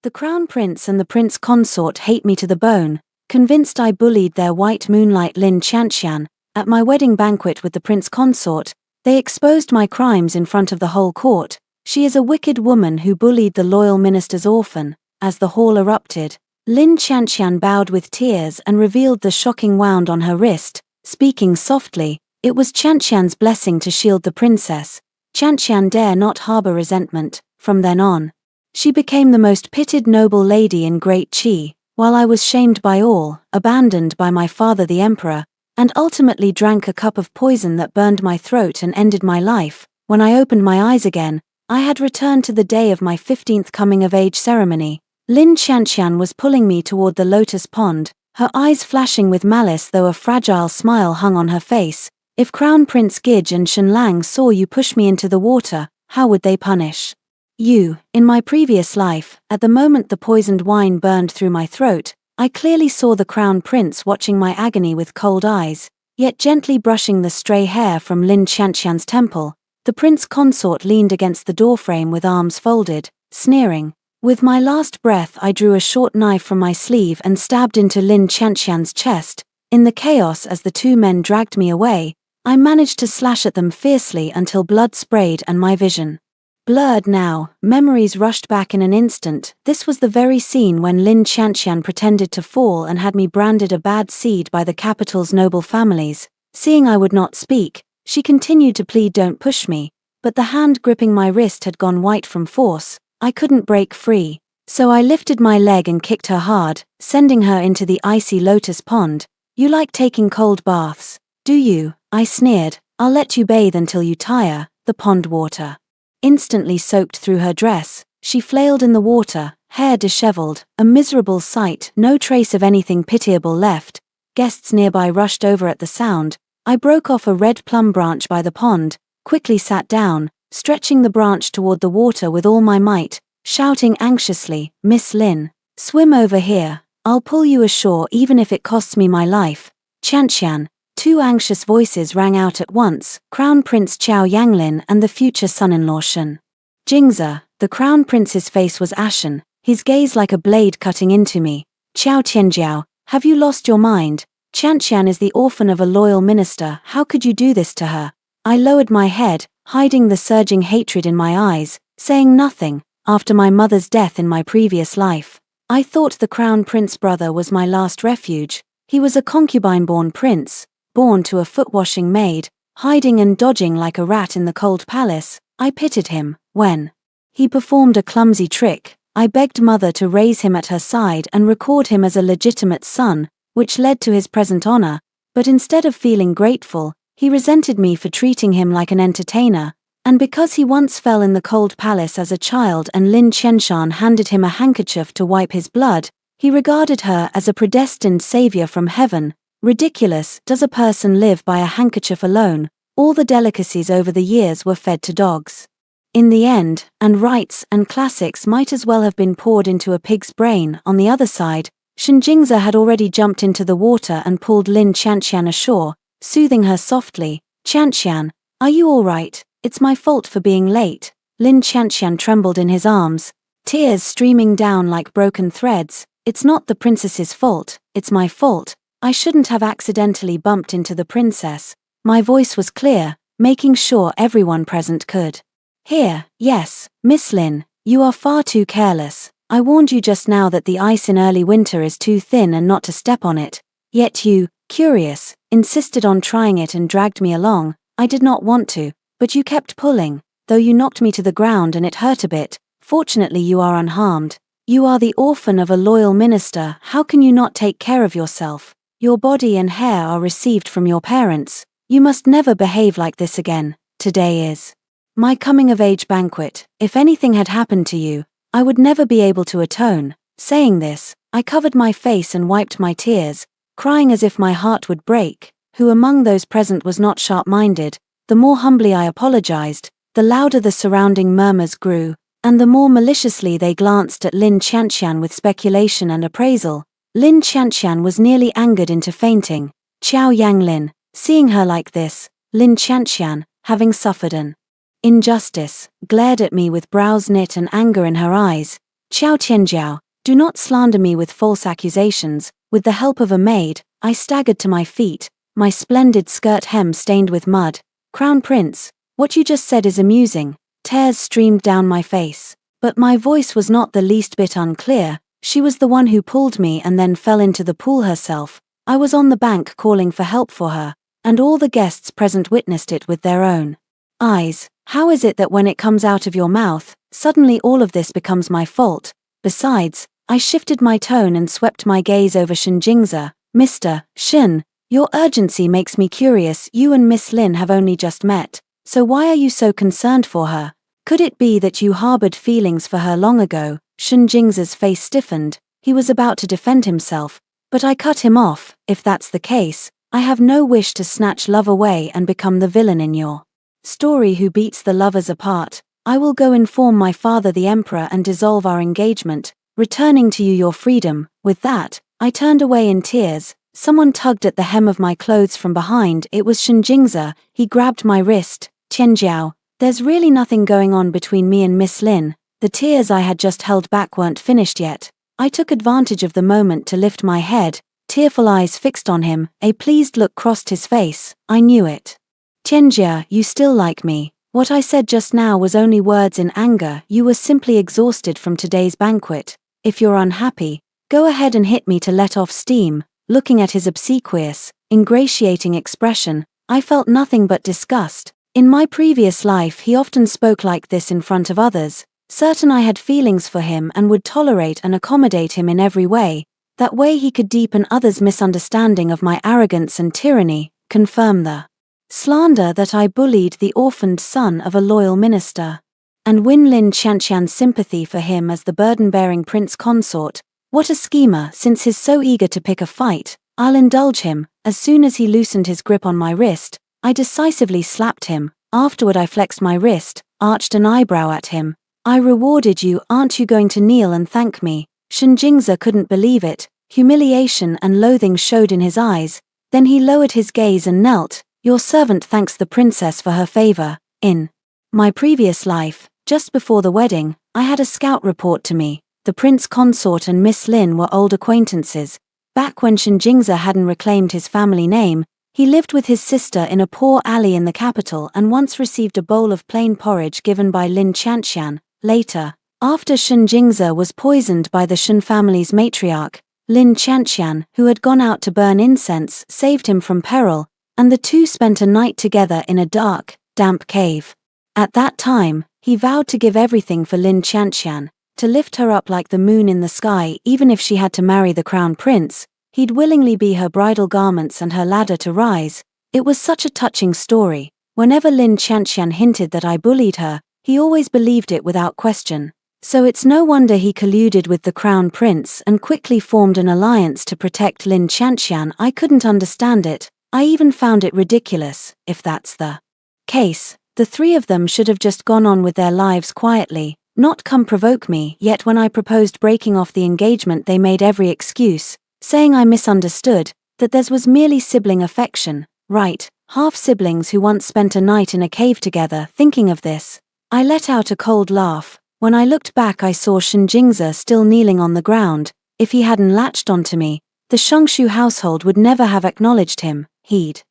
The crown prince and the prince consort hate me to the bone, convinced I bullied their white moonlight Lin Qianqian. At my wedding banquet with the prince consort, they exposed my crimes in front of the whole court. She is a wicked woman who bullied the loyal minister's orphan. As the hall erupted, Lin Qianqian bowed with tears and revealed the shocking wound on her wrist, speaking softly. It was Qianqian's blessing to shield the princess. Qianqian dare not harbor resentment. From then on, she became the most pitied noble lady in Great Qi, while I was shamed by all, abandoned by my father the emperor, and ultimately drank a cup of poison that burned my throat and ended my life. When I opened my eyes again, I had returned to the day of my 15th coming-of-age ceremony. Lin Qianqian was pulling me toward the lotus pond, her eyes flashing with malice though a fragile smile hung on her face. If Crown Prince Gij and Shenlang saw you push me into the water, how would they punish you? In my previous life, at the moment the poisoned wine burned through my throat, I clearly saw the crown prince watching my agony with cold eyes, yet gently brushing the stray hair from Lin Qianqian's temple. The prince consort leaned against the doorframe with arms folded, sneering. With my last breath I drew a short knife from my sleeve and stabbed into Lin Qianqian's chest. In the chaos as the two men dragged me away, I managed to slash at them fiercely until blood sprayed and my vision blurred. Now, memories rushed back in an instant. This was the very scene when Lin Qianqian pretended to fall and had me branded a bad seed by the capital's noble families. Seeing I would not speak, she continued to plead, "Don't push me," but the hand gripping my wrist had gone white from force. I couldn't break free, so I lifted my leg and kicked her hard, sending her into the icy lotus pond. "You like taking cold baths, do you?" I sneered. "I'll let you bathe until you tire." The pond water instantly soaked through her dress. She flailed in the water, hair disheveled, a miserable sight, no trace of anything pitiable left. Guests nearby rushed over at the sound. I broke off a red plum branch by the pond, quickly sat down, stretching the branch toward the water with all my might, shouting anxiously, "Miss Lin, swim over here. I'll pull you ashore even if it costs me my life." "Qianqian." Two anxious voices rang out at once, Crown Prince Qiao Yanglin and the future son-in-law Shen Jingzi. The Crown Prince's face was ashen, his gaze like a blade cutting into me. "Qiao Tianjiao, have you lost your mind? Qianqian is the orphan of a loyal minister. How could you do this to her?" I lowered my head, hiding the surging hatred in my eyes, saying nothing. After my mother's death in my previous life, I thought the Crown Prince brother was my last refuge. He was a concubine-born prince, born to a foot-washing maid, hiding and dodging like a rat in the cold palace. I pitied him. When he performed a clumsy trick, I begged mother to raise him at her side and record him as a legitimate son, which led to his present honor. But instead of feeling grateful, he resented me for treating him like an entertainer. And because he once fell in the cold palace as a child and Lin Qianqian handed him a handkerchief to wipe his blood, he regarded her as a predestined savior from heaven. Ridiculous. Does a person live by a handkerchief alone? All the delicacies over the years were fed to dogs. In the end, and rights and classics might as well have been poured into a pig's brain. On the other side, Shen Jingzi had already jumped into the water and pulled Lin Qianqian ashore, soothing her softly. "Qianqian, are you all right? It's my fault for being late." Lin Qianqian trembled in his arms, tears streaming down like broken threads. "It's not the princess's fault, it's my fault. I shouldn't have accidentally bumped into the princess." My voice was clear, making sure everyone present could hear. "Yes, Miss Lin, you are far too careless. I warned you just now that the ice in early winter is too thin and not to step on it. Yet you, curious, insisted on trying it and dragged me along. I did not want to, but you kept pulling, though you knocked me to the ground and it hurt a bit. Fortunately you are unharmed. You are the orphan of a loyal minister. How can you not take care of yourself? Your body and hair are received from your parents. You must never behave like this again. Today is my coming-of-age banquet. If anything had happened to you, I would never be able to atone." Saying this, I covered my face and wiped my tears, crying as if my heart would break. Who among those present was not sharp-minded? The more humbly I apologized, the louder the surrounding murmurs grew, and the more maliciously they glanced at Lin Qianqian with speculation and appraisal. Lin Qianqian was nearly angered into fainting. Qiao Yanglin, seeing her like this, Lin Qianqian, having suffered an injustice, glared at me with brows knit and anger in her eyes. Qiao Tianjiao, do not slander me with false accusations. With the help of a maid, I staggered to my feet, my splendid skirt hem stained with mud. Crown Prince, what you just said is amusing. Tears streamed down my face. But my voice was not the least bit unclear. She was the one who pulled me and then fell into the pool herself. I was on the bank calling for help for her, and all the guests present witnessed it with their own eyes. How is it that when it comes out of your mouth, suddenly all of this becomes my fault? Besides, I shifted my tone and swept my gaze over Shen Jingzi. Mr. Shen, your urgency makes me curious. You and Miss Lin have only just met, so why are you so concerned for her? Could it be that you harbored feelings for her long ago? Shen Jingzi's face stiffened. He was about to defend himself, but I cut him off. If that's the case, I have no wish to snatch love away and become the villain in your story who beats the lovers apart. I will go inform my father the emperor and dissolve our engagement, returning to you your freedom. With that, I turned away in tears. Someone tugged at the hem of my clothes from behind. It was Shen Jingzi. He grabbed my wrist. Tianjiao, there's really nothing going on between me and Miss Lin. The tears I had just held back weren't finished yet. I took advantage of the moment to lift my head, tearful eyes fixed on him. A pleased look crossed his face. I knew it. Tianjia, you still like me. What I said just now was only words in anger. You were simply exhausted from today's banquet. If you're unhappy, go ahead and hit me to let off steam. Looking at his obsequious, ingratiating expression, I felt nothing but disgust. In my previous life he often spoke like this in front of others. Certain I had feelings for him and would tolerate and accommodate him in every way. That way he could deepen others' misunderstanding of my arrogance and tyranny, confirm the slander that I bullied the orphaned son of a loyal minister, and win Lin Qianqian's sympathy for him as the burden-bearing prince consort. What a schemer! Since he's so eager to pick a fight, I'll indulge him. As soon as he loosened his grip on my wrist, I decisively slapped him. Afterward I flexed my wrist, arched an eyebrow at him. I rewarded you, aren't you going to kneel and thank me? Shen Jingzi couldn't believe it. Humiliation and loathing showed in his eyes. Then he lowered his gaze and knelt. Your servant thanks the princess for her favor. In my previous life, just before the wedding, I had a scout report to me. The prince consort and Miss Lin were old acquaintances. Back when Shen Jingzi hadn't reclaimed his family name, he lived with his sister in a poor alley in the capital and once received a bowl of plain porridge given by Lin Qianqian. Later, after Shen Jingzi was poisoned by the Shen family's matriarch, Lin Qianqian, who had gone out to burn incense, saved him from peril, and the two spent a night together in a dark, damp cave. At that time, he vowed to give everything for Lin Qianqian, to lift her up like the moon in the sky. Even if she had to marry the crown prince, he'd willingly be her bridal garments and her ladder to rise. It was such a touching story. Whenever Lin Qianqian hinted that I bullied her, he always believed it without question. So it's no wonder he colluded with the crown prince and quickly formed an alliance to protect Lin Qianqian. I couldn't understand it. I even found it ridiculous. If that's the case, the three of them should have just gone on with their lives quietly, not come provoke me. Yet when I proposed breaking off the engagement they made every excuse, saying I misunderstood, that theirs was merely sibling affection. Right, half-siblings who once spent a night in a cave together. Thinking of this, I let out a cold laugh. When I looked back I saw Shen Jingzi still kneeling on the ground. If he hadn't latched onto me, the Shengshu household would never have acknowledged him. He'd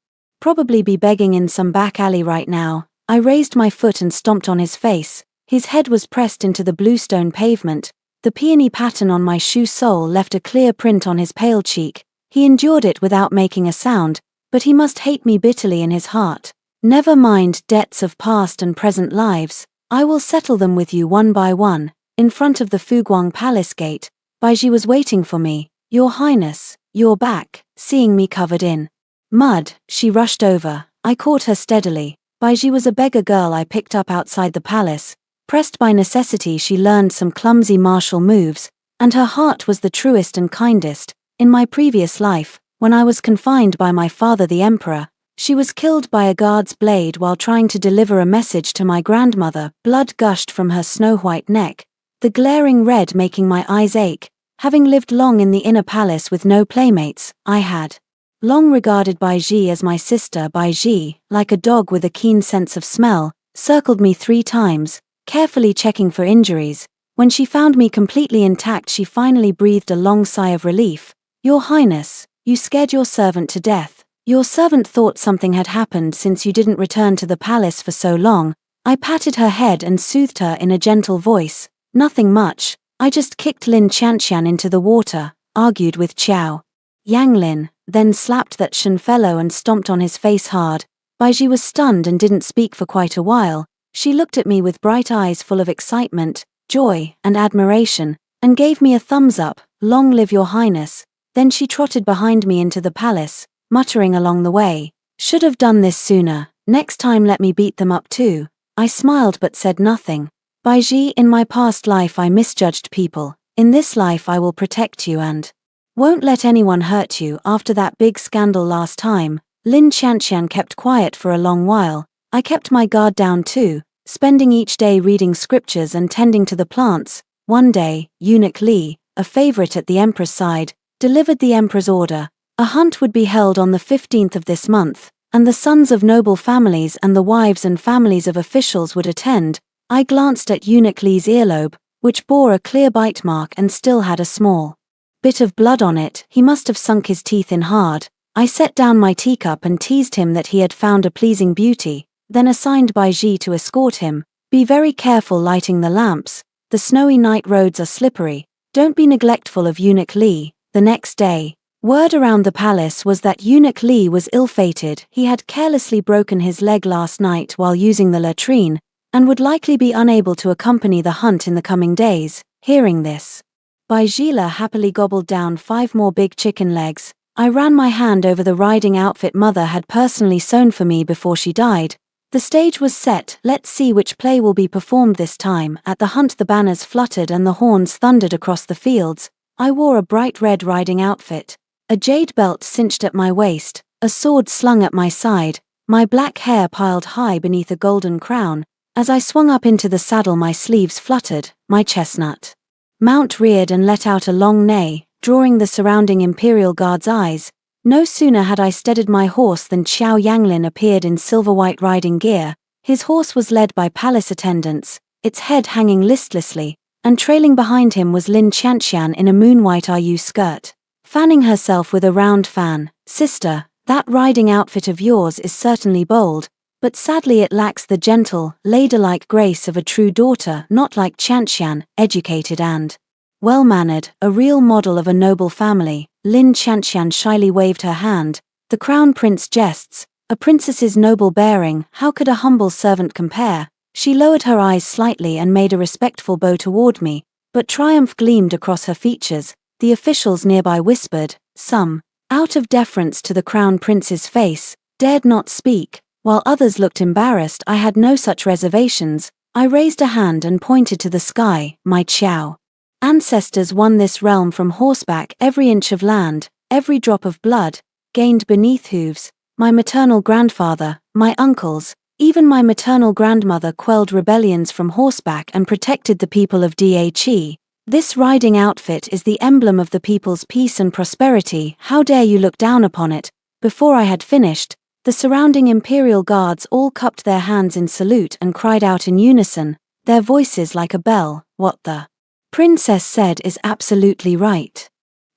probably be begging in some back alley right now. I raised my foot and stomped on his face. His head was pressed into the bluestone pavement. The peony pattern on my shoe sole left a clear print on his pale cheek. He endured it without making a sound, but he must hate me bitterly in his heart. Never mind debts of past and present lives. I will settle them with you one by one. In front of the Fuguang Palace gate, Baiji was waiting for me. Your Highness, you're back. Seeing me covered in mud, she rushed over. I caught her steadily. Baiji was a beggar girl I picked up outside the palace. Pressed by necessity she learned some clumsy martial moves, and her heart was the truest and kindest. In my previous life, when I was confined by my father the emperor, she was killed by a guard's blade while trying to deliver a message to my grandmother. Blood gushed from her snow-white neck, the glaring red making my eyes ache. Having lived long in the inner palace with no playmates, I had long regarded Baiji as my sister. Baiji, like a dog with a keen sense of smell, circled me 3 times, carefully checking for injuries. When she found me completely intact, she finally breathed a long sigh of relief. "Your Highness, you scared your servant to death. Your servant thought something had happened since you didn't return to the palace for so long." I patted her head and soothed her in a gentle voice. "Nothing much. I just kicked Lin Qianqian into the water," argued with Qiao Yanglin, then slapped that Shen fellow and stomped on his face hard. Baiji was stunned and didn't speak for quite a while. She looked at me with bright eyes full of excitement, joy, and admiration, and gave me a thumbs up. "Long live your Highness." Then she trotted behind me into the palace, muttering along the way, "Should have done this sooner. Next time let me beat them up too." I smiled but said nothing. "Baiji, in my past life I misjudged people. In this life I will protect you and won't let anyone hurt you." After that big scandal last time, Lin Qianqian kept quiet for a long while. I kept my guard down too, spending each day reading scriptures and tending to the plants. One day, Eunuch Li, a favorite at the emperor's side, delivered the emperor's order. A hunt would be held on the 15th of this month, and the sons of noble families and the wives and families of officials would attend. I glanced at Eunuch Li's earlobe, which bore a clear bite mark and still had a small bit of blood on it. He must have sunk his teeth in hard. I set down my teacup and teased him that he had found a pleasing beauty, then assigned Baiji to escort him. "Be very careful lighting the lamps. The snowy night roads are slippery. Don't be neglectful of Eunuch Li." The next day, word around the palace was that Eunuch Li was ill-fated. He had carelessly broken his leg last night while using the latrine, and would likely be unable to accompany the hunt in the coming days. Hearing this, Baijila happily gobbled down 5 more big chicken legs. I ran my hand over the riding outfit Mother had personally sewn for me before she died. The stage was set. Let's see which play will be performed this time. At the hunt the banners fluttered and the horns thundered across the fields. I wore a bright red riding outfit, a jade belt cinched at my waist, a sword slung at my side, my black hair piled high beneath a golden crown. As I swung up into the saddle my sleeves fluttered, my chestnut mount reared and let out a long neigh, drawing the surrounding imperial guards' eyes. No sooner had I steadied my horse than Qiao Yanglin appeared in silver-white riding gear. His horse was led by palace attendants, its head hanging listlessly, and trailing behind him was Lin Qianqian in a moon-white RU skirt, fanning herself with a round fan. "Sister, that riding outfit of yours is certainly bold, but sadly it lacks the gentle, ladylike grace of a true daughter, not like Qianqian, educated and well-mannered, a real model of a noble family." Lin Qianqian shyly waved her hand. "The crown prince jests. A princess's noble bearing, how could a humble servant compare?" She lowered her eyes slightly and made a respectful bow toward me, but triumph gleamed across her features. The officials nearby whispered, some, out of deference to the crown prince's face, dared not speak, while others looked embarrassed. I had no such reservations. I raised a hand and pointed to the sky. "My Qiao ancestors won this realm from horseback. Every inch of land, every drop of blood, gained beneath hooves. My maternal grandfather, my uncles, even my maternal grandmother quelled rebellions from horseback and protected the people of Dhe. This riding outfit is the emblem of the people's peace and prosperity. How dare you look down upon it?" Before I had finished, the surrounding imperial guards all cupped their hands in salute and cried out in unison, their voices like a bell, "What the princess said is absolutely right."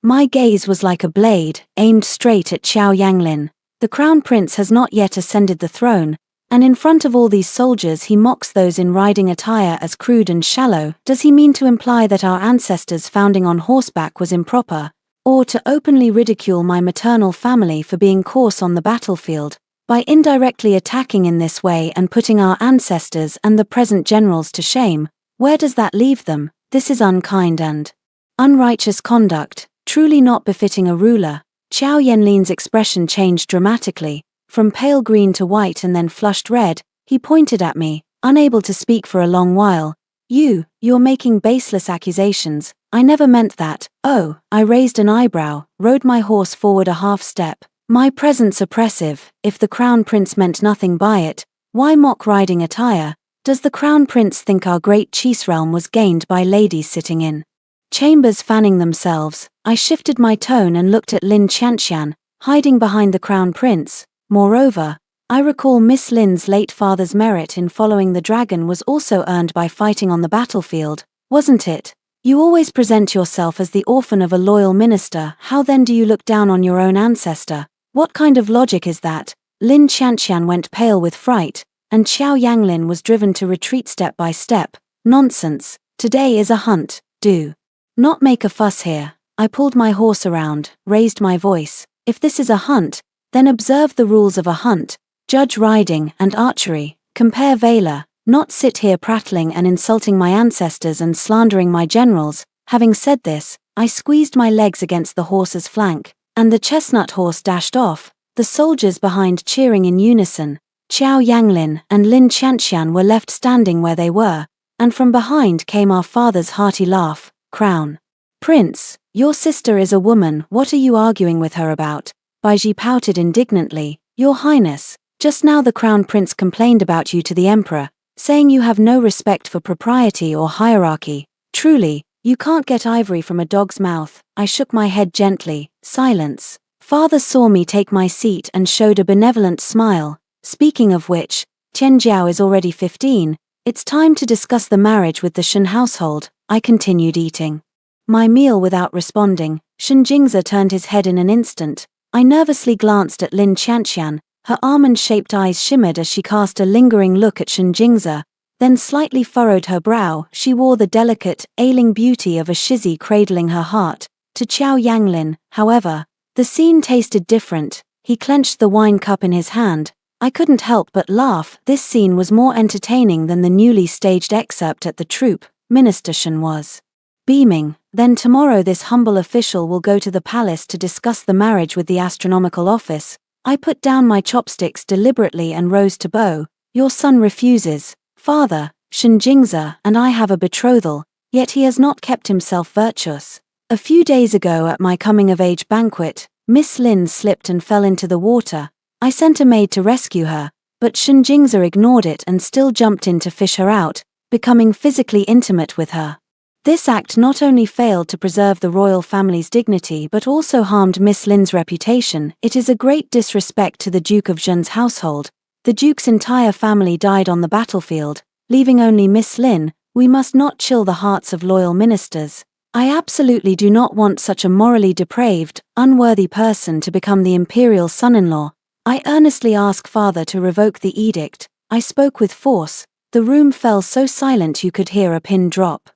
My gaze was like a blade, aimed straight at Qiao Yanglin. The crown prince has not yet ascended the throne, and in front of all these soldiers he mocks those in riding attire as crude and shallow. Does he mean to imply that our ancestors founding on horseback was improper, or to openly ridicule my maternal family for being coarse on the battlefield, by indirectly attacking in this way and putting our ancestors and the present generals to shame? Where does that leave them? This is unkind and unrighteous conduct, truly not befitting a ruler. Qiao Yanlin's expression changed dramatically, from pale green to white and then flushed red. He pointed at me, unable to speak for a long while. You're making baseless accusations. I never meant that." "Oh." I raised an eyebrow, rode my horse forward a half step. My presence oppressive. If the crown prince meant nothing by it, why mock riding attire? Does the crown prince think our great cheese realm was gained by ladies sitting in chambers fanning themselves? I shifted my tone and looked at Lin Qianqian, hiding behind the crown prince. Moreover, I recall Miss Lin's late father's merit in following the dragon was also earned by fighting on the battlefield. wasn't it? You always present yourself as the orphan of a loyal minister, how then do you look down on your own ancestor? What kind of logic is that? Lin Qianqian went pale with fright, and Xiao Yanglin was driven to retreat step by step. Nonsense, today is a hunt, do not make a fuss here. I pulled my horse around, raised my voice. If this is a hunt, then observe the rules of a hunt, judge riding and archery, compare valor, not sit here prattling and insulting my ancestors and slandering my generals. Having said this, I squeezed my legs against the horse's flank, and the chestnut horse dashed off, the soldiers behind cheering in unison. Xiao Yanglin and Lin Qianqian were left standing where they were, and from behind came our father's hearty laugh. Crown Prince, your sister is a woman, what are you arguing with her about? Baiji pouted indignantly. Your Highness, just now the Crown Prince complained about you to the Emperor, saying you have no respect for propriety or hierarchy. Truly, you can't get ivory from a dog's mouth. I shook my head gently. Silence. Father saw me take my seat and showed a benevolent smile. Speaking of which, Tianjiao is already 15. It's time to discuss the marriage with the Shen household. I continued eating my meal without responding. Shen Jingzi turned his head in an instant. I nervously glanced at Lin Qianqian. Her almond-shaped eyes shimmered as she cast a lingering look at Shen Jingzi, then slightly furrowed her brow. She wore the delicate, ailing beauty of a shizi cradling her heart. To Xiao Yanglin, however, the scene tasted different. He clenched the wine cup in his hand. I couldn't help but laugh. This scene was more entertaining than the newly staged excerpt at the troupe. Minister Shen was beaming. Then tomorrow this humble official will go to the palace to discuss the marriage with the astronomical office. I put down my chopsticks deliberately and rose to bow. Your son refuses. Father, Shen Jingzi and I have a betrothal, yet he has not kept himself virtuous. A few days ago at my coming-of-age banquet, Miss Lin slipped and fell into the water. I sent a maid to rescue her, but Shen Jingzi ignored it and still jumped in to fish her out, becoming physically intimate with her. This act not only failed to preserve the royal family's dignity but also harmed Miss Lin's reputation. It is a great disrespect to the Duke of Zhen's household. The Duke's entire family died on the battlefield, leaving only Miss Lin. We must not chill the hearts of loyal ministers. I absolutely do not want such a morally depraved, unworthy person to become the imperial son-in-law. I earnestly ask Father to revoke the edict. I spoke with force. The room fell so silent you could hear a pin drop.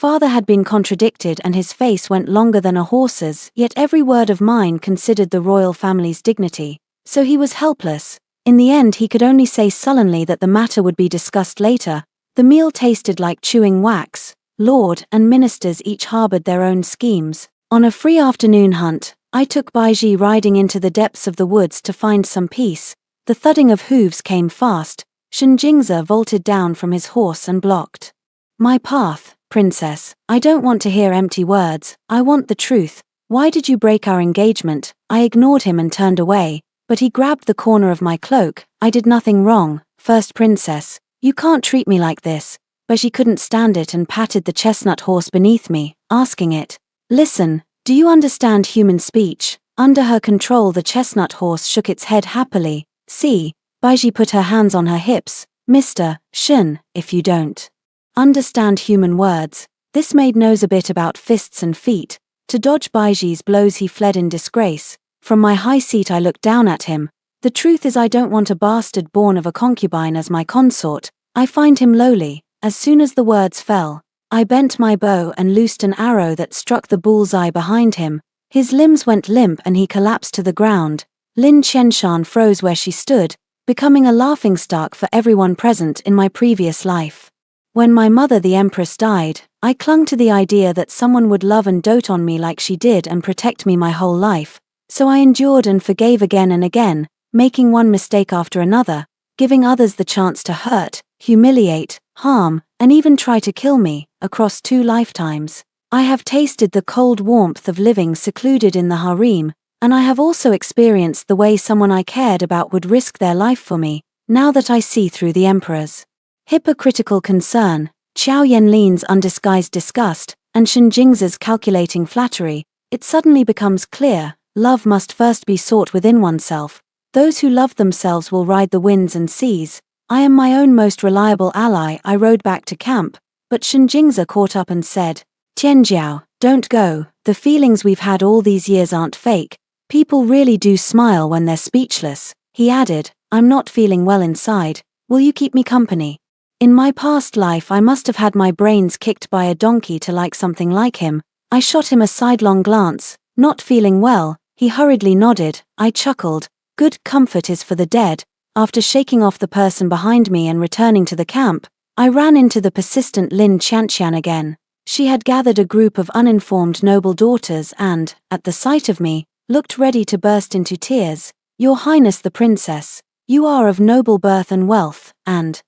Father had been contradicted and his face went longer than a horse's, yet every word of mine considered the royal family's dignity. So he was helpless. In the end he could only say sullenly that the matter would be discussed later. The meal tasted like chewing wax. Lord and ministers each harbored their own schemes. On a free afternoon hunt, I took Baiji riding into the depths of the woods to find some peace. The thudding of hooves came fast. Shen Jingzi vaulted down from his horse and blocked my path. Princess, I don't want to hear empty words, I want the truth. Why did you break our engagement? I ignored him and turned away, but he grabbed the corner of my cloak. I did nothing wrong. First Princess, you can't treat me like this. But she couldn't stand it and patted the chestnut horse beneath me, asking it, listen, do you understand human speech? Under her control the chestnut horse shook its head happily. See, Baiji put her hands on her hips. Mr. Shen, if you don't understand human words. This maid knows a bit about fists and feet. To dodge Baiji's blows he fled in disgrace. From my high seat I looked down at him. The truth is I don't want a bastard born of a concubine as my consort. I find him lowly. As soon as the words fell, I bent my bow and loosed an arrow that struck the bullseye behind him. His limbs went limp and he collapsed to the ground. Lin Qianqian froze where she stood, becoming a laughingstock for everyone present in my previous life. When my mother the Empress died, I clung to the idea that someone would love and dote on me like she did and protect me my whole life. So I endured and forgave again and again, making one mistake after another, giving others the chance to hurt, humiliate, harm, and even try to kill me. Across 2 lifetimes, I have tasted the cold warmth of living secluded in the harem, and I have also experienced the way someone I cared about would risk their life for me. Now that I see through the Emperor's hypocritical concern, Xiao Yanlin's undisguised disgust, and Shen Jingzi's calculating flattery, it suddenly becomes clear, love must first be sought within oneself. Those who love themselves will ride the winds and seas. I am my own most reliable ally. I rode back to camp, but Shenjingzi caught up and said, Tianjiao, don't go, the feelings we've had all these years aren't fake, people really do smile when they're speechless. He added, I'm not feeling well inside, will you keep me company? In my past life I must have had my brains kicked by a donkey to like something like him. I shot him a sidelong glance, not feeling well. He hurriedly nodded. I chuckled. Good comfort is for the dead. After shaking off the person behind me and returning to the camp, I ran into the persistent Lin Qianqian again. She had gathered a group of uninformed noble daughters and, at the sight of me, looked ready to burst into tears. Your Highness the Princess, you are of noble birth and wealth, and,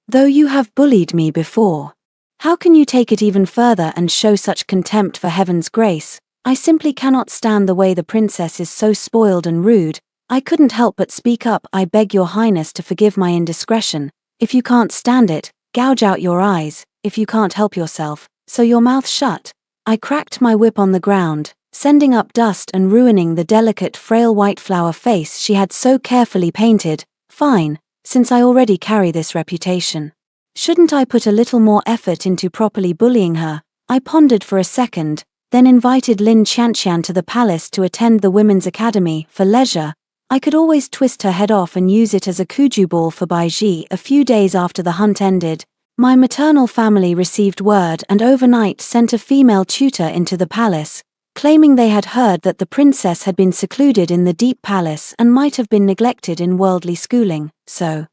though you have bullied me before, how can you take it even further and show such contempt for heaven's grace? I simply cannot stand the way the princess is so spoiled and rude. I couldn't help but speak up. I beg your highness to forgive my indiscretion. If you can't stand it, gouge out your eyes. If you can't help yourself, sew your mouth shut. I cracked my whip on the ground, sending up dust and ruining the delicate frail white flower face she had so carefully painted. Fine, since I already carry this reputation. Shouldn't I put a little more effort into properly bullying her? I pondered for a second, then invited Lin Qianqian to the palace to attend the Women's Academy for leisure. I could always twist her head off and use it as a kuju ball for Baiji. A few days after the hunt ended, my maternal family received word and overnight sent a female tutor into the palace, claiming they had heard that the princess had been secluded in the deep palace and might have been neglected in worldly schooling, so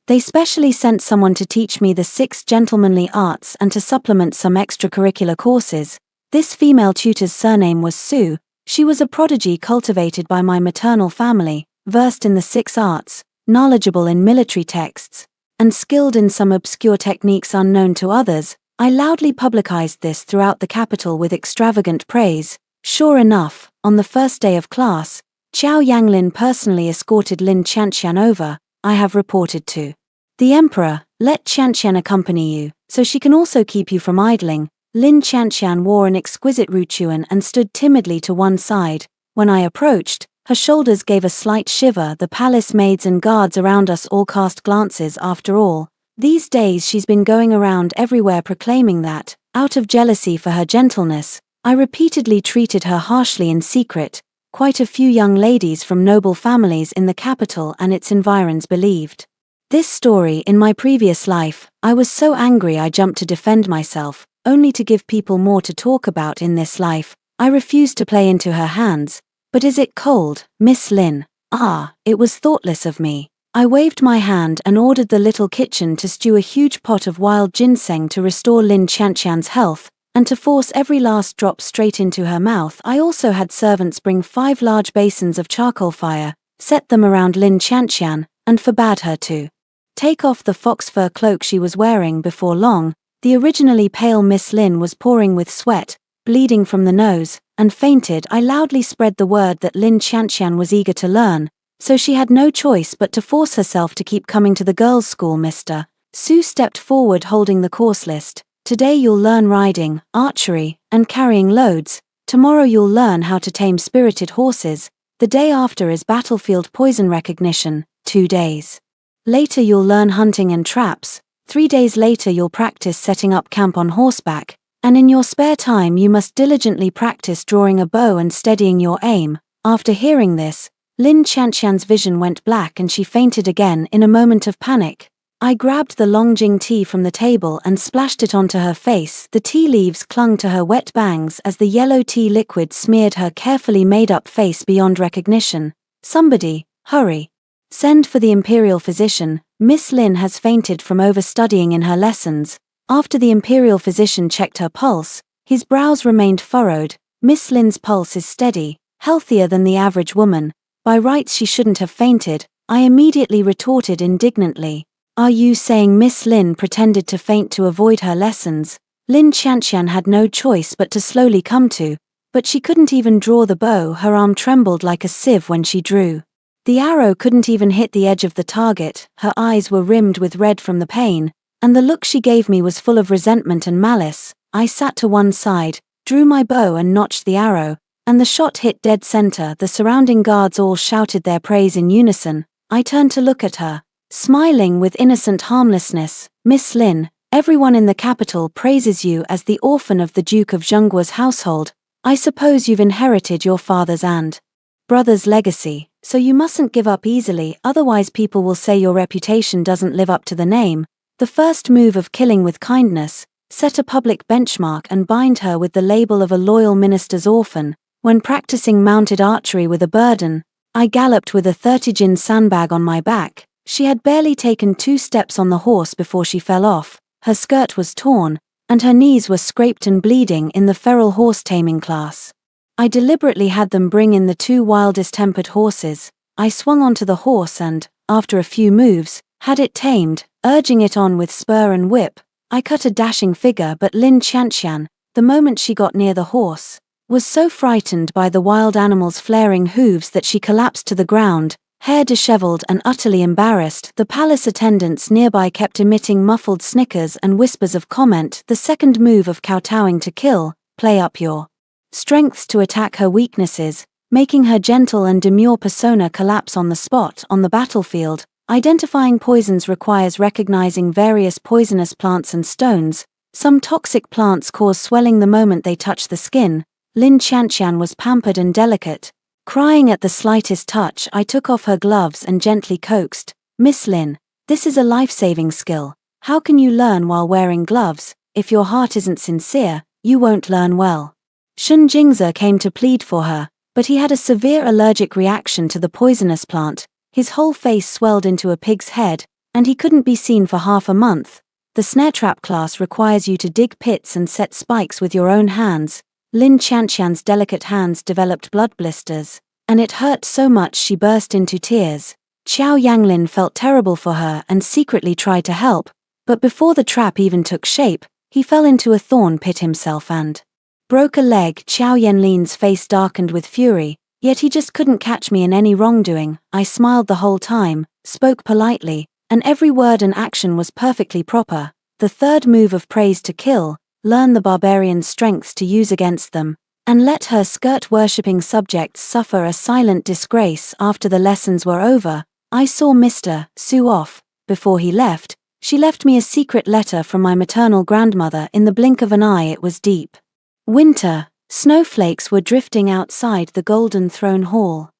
they specially sent someone to teach me the 6 gentlemanly arts and to supplement some extracurricular courses. This female tutor's surname was Su. She was a prodigy cultivated by my maternal family, versed in the 6 arts, knowledgeable in military texts, and skilled in some obscure techniques unknown to others. I loudly publicized this throughout the capital with extravagant praise. Sure enough, on the first day of class, Qiao Yanglin personally escorted Lin Qianqian over. I have reported to the emperor, let Qianqian accompany you, so she can also keep you from idling. Lin Qianqian wore an exquisite ruchuan and stood timidly to one side. When I approached, her shoulders gave a slight shiver. The palace maids and guards around us all cast glances. After all, these days she's been going around everywhere proclaiming that, out of jealousy for her gentleness, I repeatedly treated her harshly in secret. Quite a few young ladies from noble families in the capital and its environs believed this story. In my previous life, I was so angry I jumped to defend myself, only to give people more to talk about. In this life, I refused to play into her hands. But is it cold, Miss Lin? Ah, it was thoughtless of me. I waved my hand and ordered the little kitchen to stew a huge pot of wild ginseng to restore Lin Qianqian's health, and to force every last drop straight into her mouth. I also had servants bring 5 large basins of charcoal fire, set them around Lin Qianqian, and forbade her to take off the fox fur cloak she was wearing. Before long, the originally pale Miss Lin was pouring with sweat, bleeding from the nose, and fainted. I loudly spread the word that Lin Qianqian was eager to learn, so she had no choice but to force herself to keep coming to the girls' school. Mr. Su stepped forward holding the course list. Today you'll learn riding, archery, and carrying loads. Tomorrow you'll learn how to tame spirited horses. The day after is battlefield poison recognition. 2 days later you'll learn hunting and traps. 3 days later you'll practice setting up camp on horseback. And in your spare time you must diligently practice drawing a bow and steadying your aim. After hearing this, Lin Qianqian's vision went black and she fainted again in a moment of panic. I grabbed the Longjing tea from the table and splashed it onto her face. The tea leaves clung to her wet bangs as the yellow tea liquid smeared her carefully made-up face beyond recognition. Somebody, hurry. Send for the imperial physician. Miss Lin has fainted from overstudying in her lessons. After the imperial physician checked her pulse, his brows remained furrowed. Miss Lin's pulse is steady, healthier than the average woman. By rights she shouldn't have fainted. I immediately retorted indignantly. Are you saying Miss Lin pretended to faint to avoid her lessons? Lin Qianqian had no choice but to slowly come to, but she couldn't even draw the bow. Her arm trembled like a sieve when she drew. The arrow couldn't even hit the edge of the target. Her eyes were rimmed with red from the pain, and the look she gave me was full of resentment and malice. I sat to one side, drew my bow and notched the arrow, and the shot hit dead center. The surrounding guards all shouted their praise in unison. I turned to look at her, smiling with innocent harmlessness. Miss Lin, Everyone in the capital praises you as the orphan of the Duke of Zhengguo's household. I suppose you've inherited your father's and brother's legacy, so you mustn't give up easily, otherwise people will say your reputation doesn't live up to the name. The first move of killing with kindness, set a public benchmark and bind her with the label of a loyal minister's orphan. When practicing mounted archery with a burden, I galloped with a 30-jin sandbag on my back. She had barely taken 2 steps on the horse before she fell off. Her skirt was torn, and her knees were scraped and bleeding in the feral horse taming class. I deliberately had them bring in the 2 wildest-tempered horses. I swung onto the horse and, after a few moves, had it tamed, urging it on with spur and whip. I cut a dashing figure, but Lin Qianqian, the moment she got near the horse, was so frightened by the wild animal's flaring hooves that she collapsed to the ground, hair disheveled and utterly embarrassed. The palace attendants nearby kept emitting muffled snickers and whispers of comment. The second move of kowtowing to kill, play up your strengths to attack her weaknesses, making her gentle and demure persona collapse on the spot. On the battlefield, identifying poisons requires recognizing various poisonous plants and stones. Some toxic plants cause swelling the moment they touch the skin. Lin Qianqian was pampered and delicate. Crying at the slightest touch, I took off her gloves and gently coaxed, "Miss Lin, this is a life-saving skill. How can you learn while wearing gloves? If your heart isn't sincere, you won't learn well." Shen Jingze came to plead for her, but he had a severe allergic reaction to the poisonous plant. His whole face swelled into a pig's head, and he couldn't be seen for half a month. The snare trap class requires you to dig pits and set spikes with your own hands. Lin Qianqian's delicate hands developed blood blisters, and it hurt so much she burst into tears. Qiao Yanglin felt terrible for her and secretly tried to help, but before the trap even took shape, he fell into a thorn pit himself and broke a leg. Qiao Yanlin's face darkened with fury, yet he just couldn't catch me in any wrongdoing. I smiled the whole time, spoke politely, and every word and action was perfectly proper. The third move of praise to kill, learn the barbarian's strengths to use against them, and let her skirt-worshipping subjects suffer a silent disgrace. After the lessons were over, I saw Mr. Su off. Before he left, she left me a secret letter from my maternal grandmother. In the blink of an eye it was deep winter. Snowflakes were drifting outside the Golden Throne Hall.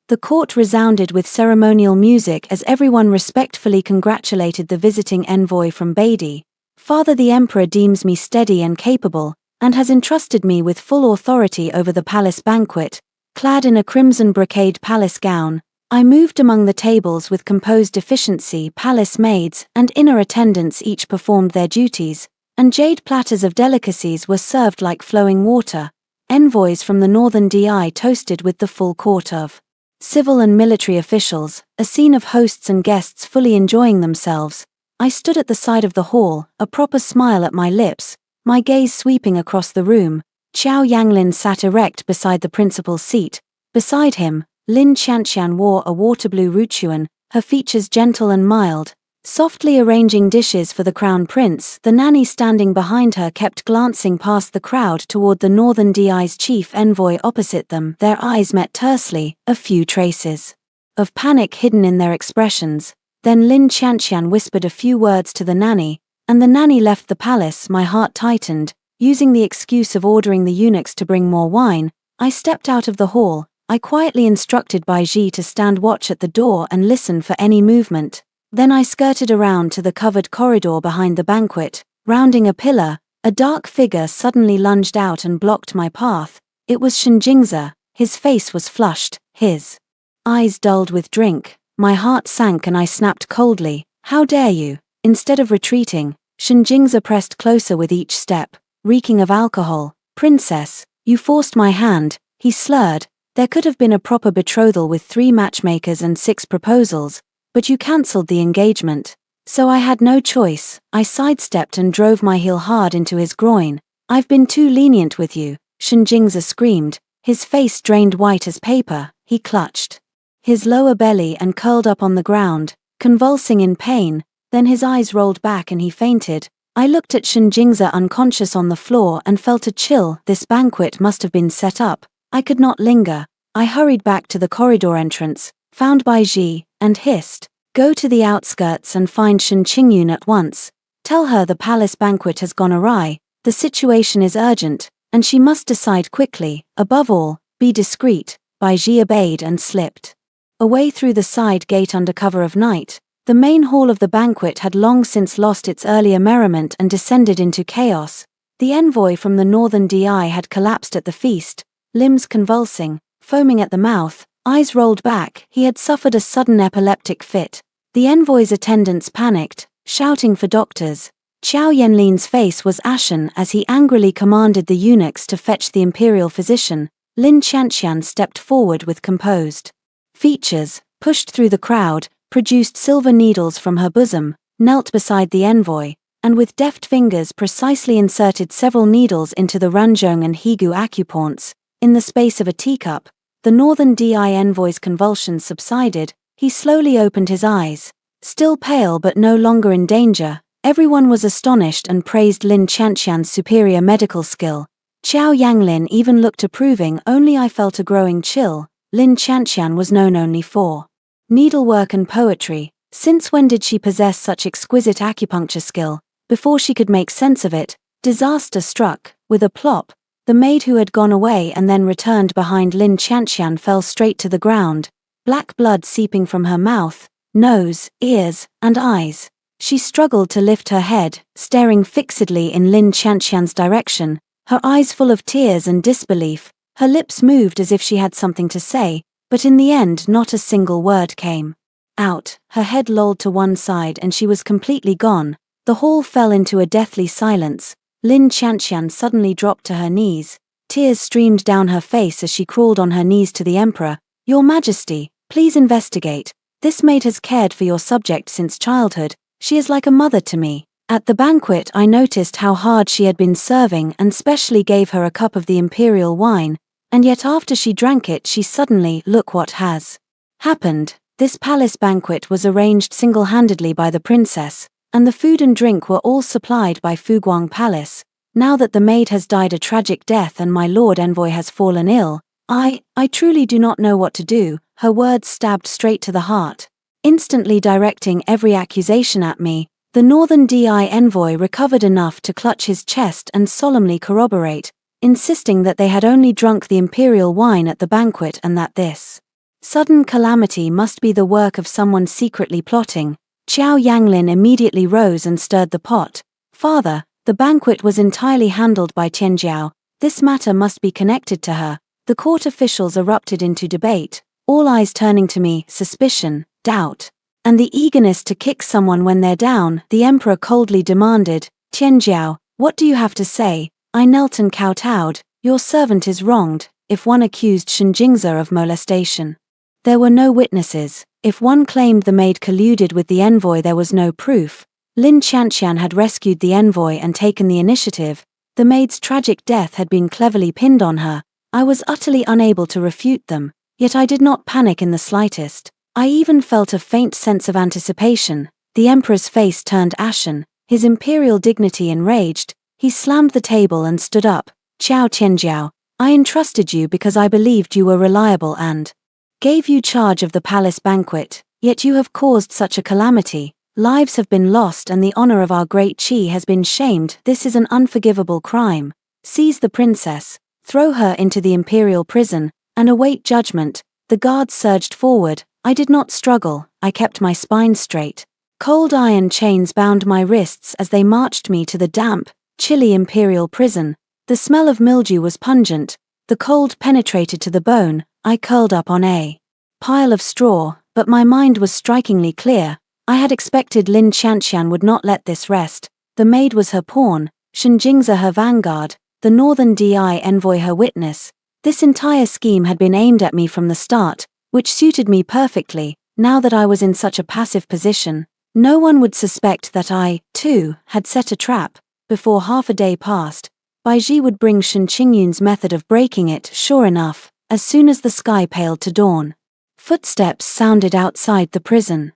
The court resounded with ceremonial music as everyone respectfully congratulated the visiting envoy from Beidi. "Father, the Emperor deems me steady and capable, and has entrusted me with full authority over the palace banquet." Clad in a crimson brocade palace gown, I moved among the tables with composed efficiency. Palace maids and inner attendants each performed their duties, and jade platters of delicacies were served like flowing water. Envoys from the northern Di toasted with the full court of civil and military officials, a scene of hosts and guests fully enjoying themselves. I stood at the side of the hall, a proper smile at my lips, my gaze sweeping across the room. Qiao Yanglin sat erect beside the principal seat. Beside him, Lin Qianqian wore a water-blue ruchuan, her features gentle and mild, softly arranging dishes for the crown prince. The nanny standing behind her kept glancing past the crowd toward the northern Di's chief envoy opposite them. Their eyes met tersely, a few traces of panic hidden in their expressions. Then Lin Qianqian whispered a few words to the nanny, and the nanny left the palace. My heart tightened. Using the excuse of ordering the eunuchs to bring more wine, I stepped out of the hall. I quietly instructed Bai Ji to stand watch at the door and listen for any movement. Then I skirted around to the covered corridor behind the banquet. Rounding a pillar, a dark figure suddenly lunged out and blocked my path. It was Shen Jingze. His face was flushed, his eyes dulled with drink. My heart sank and I snapped coldly, "How dare you?" Instead of retreating, Shen Jingze pressed closer with each step, reeking of alcohol. "Princess, you forced my hand," he slurred. "There could have been a proper betrothal with 3 matchmakers and 6 proposals, but you cancelled the engagement. So I had no choice." I sidestepped and drove my heel hard into his groin. "I've been too lenient with you," Shen Jingze screamed, his face drained white as paper. He clutched his lower belly and curled up on the ground, convulsing in pain. Then his eyes rolled back and he fainted. I looked at Shen Jingze unconscious on the floor and felt a chill. This banquet must have been set up. I could not linger. I hurried back to the corridor entrance, found Bai Ji, and hissed, "Go to the outskirts and find Shen Qingyun at once." Tell her the palace banquet has gone awry, the situation is urgent, and she must decide quickly. Above all, be discreet. Baiji obeyed and slipped away through the side gate under cover of night. The main hall of the banquet had long since lost its earlier merriment and descended into chaos. The envoy from the northern DI had collapsed at the feast, limbs convulsing, foaming at the mouth, eyes rolled back. He had suffered a sudden epileptic fit. The envoy's attendants panicked, shouting for doctors. Qiao Yanlin's face was ashen as he angrily commanded the eunuchs to fetch the imperial physician. Lin Qianqian stepped forward with composed features, pushed through the crowd, produced silver needles from her bosom, knelt beside the envoy, and with deft fingers precisely inserted several needles into the ranzhong and higu acupoints. In the space of a teacup, the northern DI envoy's convulsions subsided. He slowly opened his eyes. Still pale but no longer in danger, everyone was astonished and praised Lin Qianqian's superior medical skill. Qiao Yanglin even looked approving. Only I felt a growing chill. Lin Qianqian was known only for needlework and poetry. Since when did she possess such exquisite acupuncture skill? Before she could make sense of it, disaster struck. With a plop, the maid who had gone away and then returned behind Lin Qianqian fell straight to the ground, black blood seeping from her mouth, nose, ears, and eyes. She struggled to lift her head, staring fixedly in Lin Qianqian's direction, her eyes full of tears and disbelief. Her lips moved as if she had something to say, but in the end not a single word came out. Her head lolled to one side and she was completely gone. The hall fell into a deathly silence. Lin Qianqian suddenly dropped to her knees. Tears streamed down her face as she crawled on her knees to the emperor. Your Majesty, please investigate. This maid has cared for your subject since childhood. She is like a mother to me. At the banquet I noticed how hard she had been serving and specially gave her a cup of the imperial wine, and yet after she drank it she suddenly, look what has happened. This palace banquet was arranged single-handedly by the princess, and the food and drink were all supplied by Fuguang Palace. Now that the maid has died a tragic death and my lord envoy has fallen ill, I truly do not know what to do. Her words stabbed straight to the heart. Instantly directing every accusation at me, the northern DI envoy recovered enough to clutch his chest and solemnly corroborate, insisting that they had only drunk the imperial wine at the banquet and that this sudden calamity must be the work of someone secretly plotting. Qiao Yanglin immediately rose and stirred the pot. Father, the banquet was entirely handled by Tianjiao. This matter must be connected to her. The court officials erupted into debate, all eyes turning to me, suspicion, doubt, and the eagerness to kick someone when they're down. The emperor coldly demanded, Tianjiao, what do you have to say? I knelt and kowtowed. Your servant is wronged. If one accused Shenjingza of molestation, there were no witnesses. If one claimed the maid colluded with the envoy, there was no proof. Lin Qianqian had rescued the envoy and taken the initiative. The maid's tragic death had been cleverly pinned on her. I was utterly unable to refute them, yet I did not panic in the slightest. I even felt a faint sense of anticipation. The emperor's face turned ashen, his imperial dignity enraged. He slammed the table and stood up. Qiao Tianjiao, I entrusted you because I believed you were reliable and gave you charge of the palace banquet, yet you have caused such a calamity. Lives have been lost and the honor of our great Qi has been shamed. This is an unforgivable crime. Seize the princess, throw her into the imperial prison, and await judgment. The guards surged forward. I did not struggle. I kept my spine straight. Cold iron chains bound my wrists as they marched me to the damp, chilly imperial prison. The smell of mildew was pungent. The cold penetrated to the bone. I curled up on a pile of straw, but my mind was strikingly clear. I had expected Lin Qianqian would not let this rest. The maid was her pawn, Shenjingza her vanguard, the northern DI envoy her witness. This entire scheme had been aimed at me from the start, which suited me perfectly. Now that I was in such a passive position, no one would suspect that I, too, had set a trap. Before half a day passed, Baiji would bring Shen Qingyun's method of breaking it. Sure enough, as soon as the sky paled to dawn, footsteps sounded outside the prison.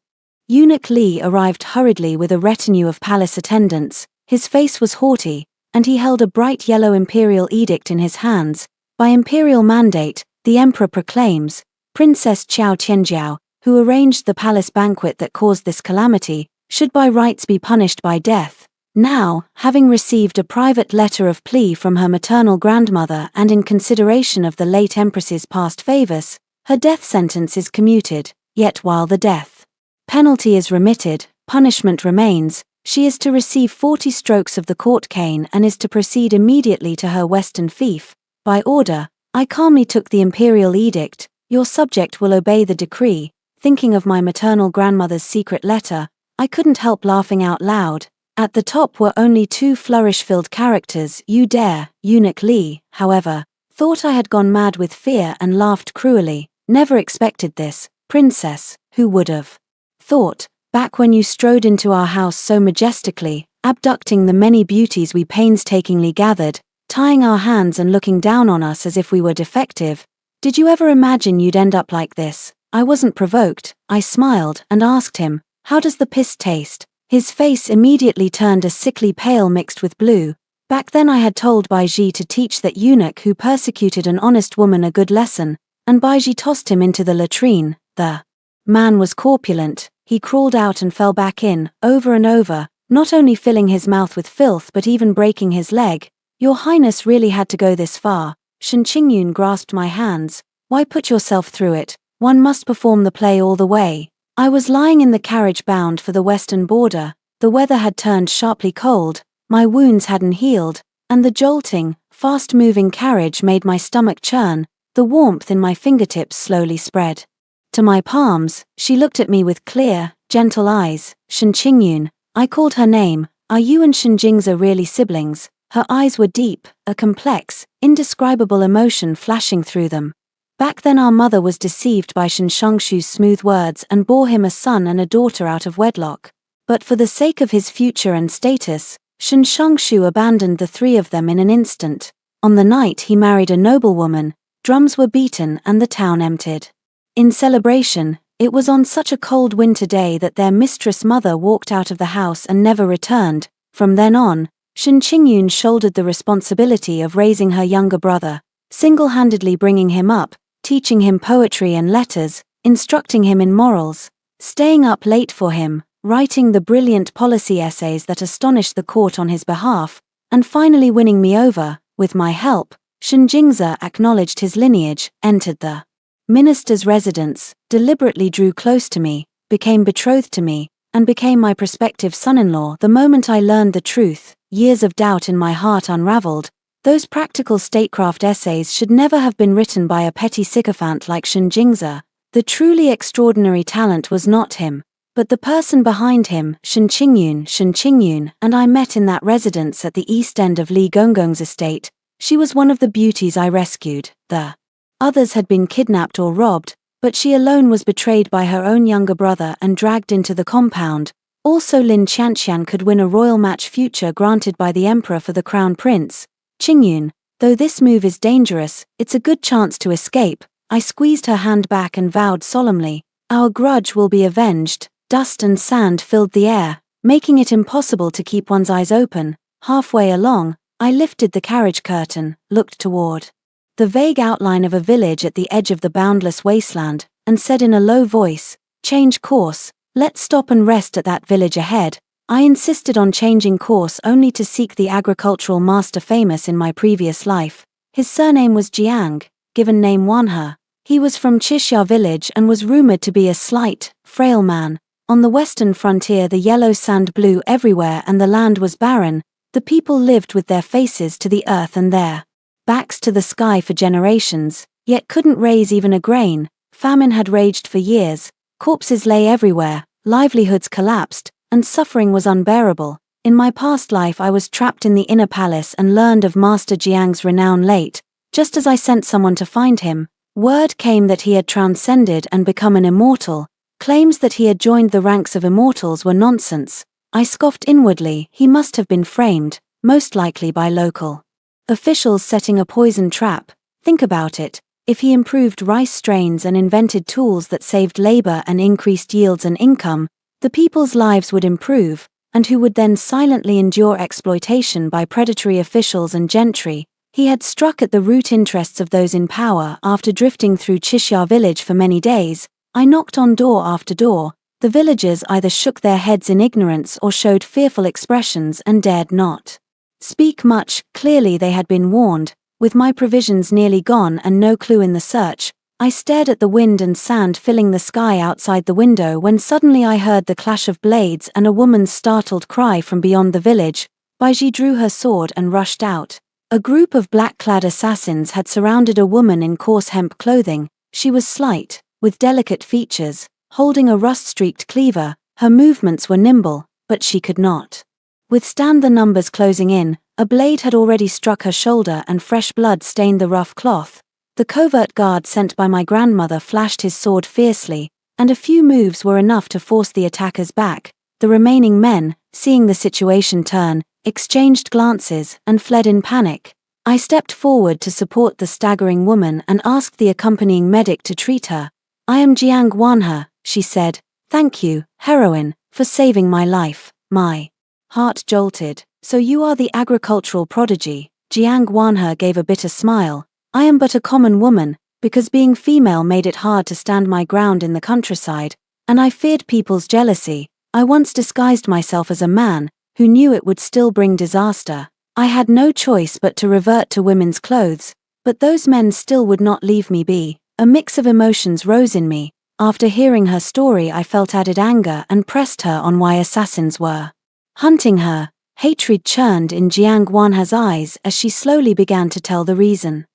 Eunuch Li arrived hurriedly with a retinue of palace attendants. His face was haughty, and he held a bright yellow imperial edict in his hands. By imperial mandate, the emperor proclaims, Princess Qiao Tianjiao, who arranged the palace banquet that caused this calamity, should by rights be punished by death. Now, having received a private letter of plea from her maternal grandmother and in consideration of the late empress's past favors, her death sentence is commuted, yet while the death penalty is remitted, punishment remains. She is to receive 40 strokes of the court cane and is to proceed immediately to her western fief. By order, I calmly took the imperial edict, your subject will obey the decree. Thinking of my maternal grandmother's secret letter, I couldn't help laughing out loud. At the top were only 2 flourish-filled characters, you dare. Eunuch Lee, however, thought I had gone mad with fear and laughed cruelly. Never expected this, princess, who would have thought, back when you strode into our house so majestically, abducting the many beauties we painstakingly gathered, tying our hands and looking down on us as if we were defective. Did you ever imagine you'd end up like this? I wasn't provoked. I smiled and asked him, how does the piss taste? His face immediately turned a sickly pale mixed with blue. Back then I had told Baiji to teach that eunuch who persecuted an honest woman a good lesson, and Baiji tossed him into the latrine. The man was corpulent. He crawled out and fell back in, over and over, not only filling his mouth with filth but even breaking his leg. Your Highness really had to go this far. Shen Qingyun grasped my hands. Why put yourself through it? One must perform the play all the way. I was lying in the carriage bound for the western border. The weather had turned sharply cold, my wounds hadn't healed, and the jolting, fast-moving carriage made my stomach churn. The warmth in my fingertips slowly spread to my palms. She looked at me with clear, gentle eyes. Shen Qingyun, I called her name. Are you and Shen Jingzi really siblings? Her eyes were deep, a complex, indescribable emotion flashing through them. Back then our mother was deceived by Shen Shongshu's smooth words and bore him a son and a daughter out of wedlock. But for the sake of his future and status, Shen Shongshu abandoned the 3 of them in an instant. On the night he married a noblewoman, drums were beaten and the town emptied. In celebration, it was on such a cold winter day that their mistress mother walked out of the house and never returned. From then on, Shen Qingyun shouldered the responsibility of raising her younger brother, single-handedly bringing him up, teaching him poetry and letters, instructing him in morals, staying up late for him, writing the brilliant policy essays that astonished the court on his behalf, and finally winning me over. With my help, Shen Jingzi acknowledged his lineage, entered the minister's residence, deliberately drew close to me, became betrothed to me, and became my prospective son-in-law. The moment I learned the truth, years of doubt in my heart unraveled. Those practical statecraft essays should never have been written by a petty sycophant like Shen Jingzi. The truly extraordinary talent was not him, but the person behind him. Shen Qingyun and I met in that residence at the east end of Li Gonggong's estate. She was one of the beauties I rescued. The others had been kidnapped or robbed, but she alone was betrayed by her own younger brother and dragged into the compound. Also Lin Qianqian could win a royal match future granted by the emperor for the crown prince. Qingyun, though this move is dangerous, it's a good chance to escape. I squeezed her hand back and vowed solemnly, our grudge will be avenged. Dust and sand filled the air, making it impossible to keep one's eyes open. Halfway along, I lifted the carriage curtain, looked toward the vague outline of a village at the edge of the boundless wasteland, and said in a low voice, change course, let's stop and rest at that village ahead. I insisted on changing course only to seek the agricultural master famous in my previous life. His surname was Jiang, given name Wanhe. He was from Chixia village and was rumored to be a slight, frail man. On the western frontier the yellow sand blew everywhere and the land was barren. The people lived with their faces to the earth and their backs to the sky for generations, yet couldn't raise even a grain. Famine had raged for years, corpses lay everywhere, livelihoods collapsed, and suffering was unbearable. In my past life I was trapped in the inner palace and learned of Master Jiang's renown late. Just as I sent someone to find him, word came that he had transcended and become an immortal. Claims that he had joined the ranks of immortals were nonsense. I scoffed inwardly. He must have been framed, most likely by local officials setting a poison trap. Think about it. If he improved rice strains and invented tools that saved labor and increased yields and income, the people's lives would improve, and who would then silently endure exploitation by predatory officials and gentry. He had struck at the root interests of those in power. After drifting through Chixia village for many days, I knocked on door after door, The villagers either shook their heads in ignorance or showed fearful expressions and dared not speak much. Clearly they had been warned. With my provisions nearly gone and no clue in the search, I stared at the wind and sand filling the sky outside the window when suddenly I heard the clash of blades and a woman's startled cry from beyond the village. Baiji drew her sword and rushed out. A group of black-clad assassins had surrounded a woman in coarse hemp clothing. She was slight, with delicate features, holding a rust-streaked cleaver. Her movements were nimble, but she could not withstand the numbers closing in. A blade had already struck her shoulder and fresh blood stained the rough cloth. The covert guard sent by my grandmother flashed his sword fiercely, and a few moves were enough to force the attackers back. The remaining men, seeing the situation turn, exchanged glances and fled in panic. I stepped forward to support the staggering woman and asked the accompanying medic to treat her. "I am Jiang Wanhe," she said. "Thank you, heroine, for saving my life." My heart jolted. "So you are the agricultural prodigy?" Jiang Wanhe gave a bitter smile. "I am but a common woman, because being female made it hard to stand my ground in the countryside, and I feared people's jealousy. I once disguised myself as a man, who knew it would still bring disaster. I had no choice but to revert to women's clothes, but those men still would not leave me be." A mix of emotions rose in me. After hearing her story I felt added anger and pressed her on why assassins were hunting her. Hatred churned in Jiang Wanhe's eyes as she slowly began to tell the reason.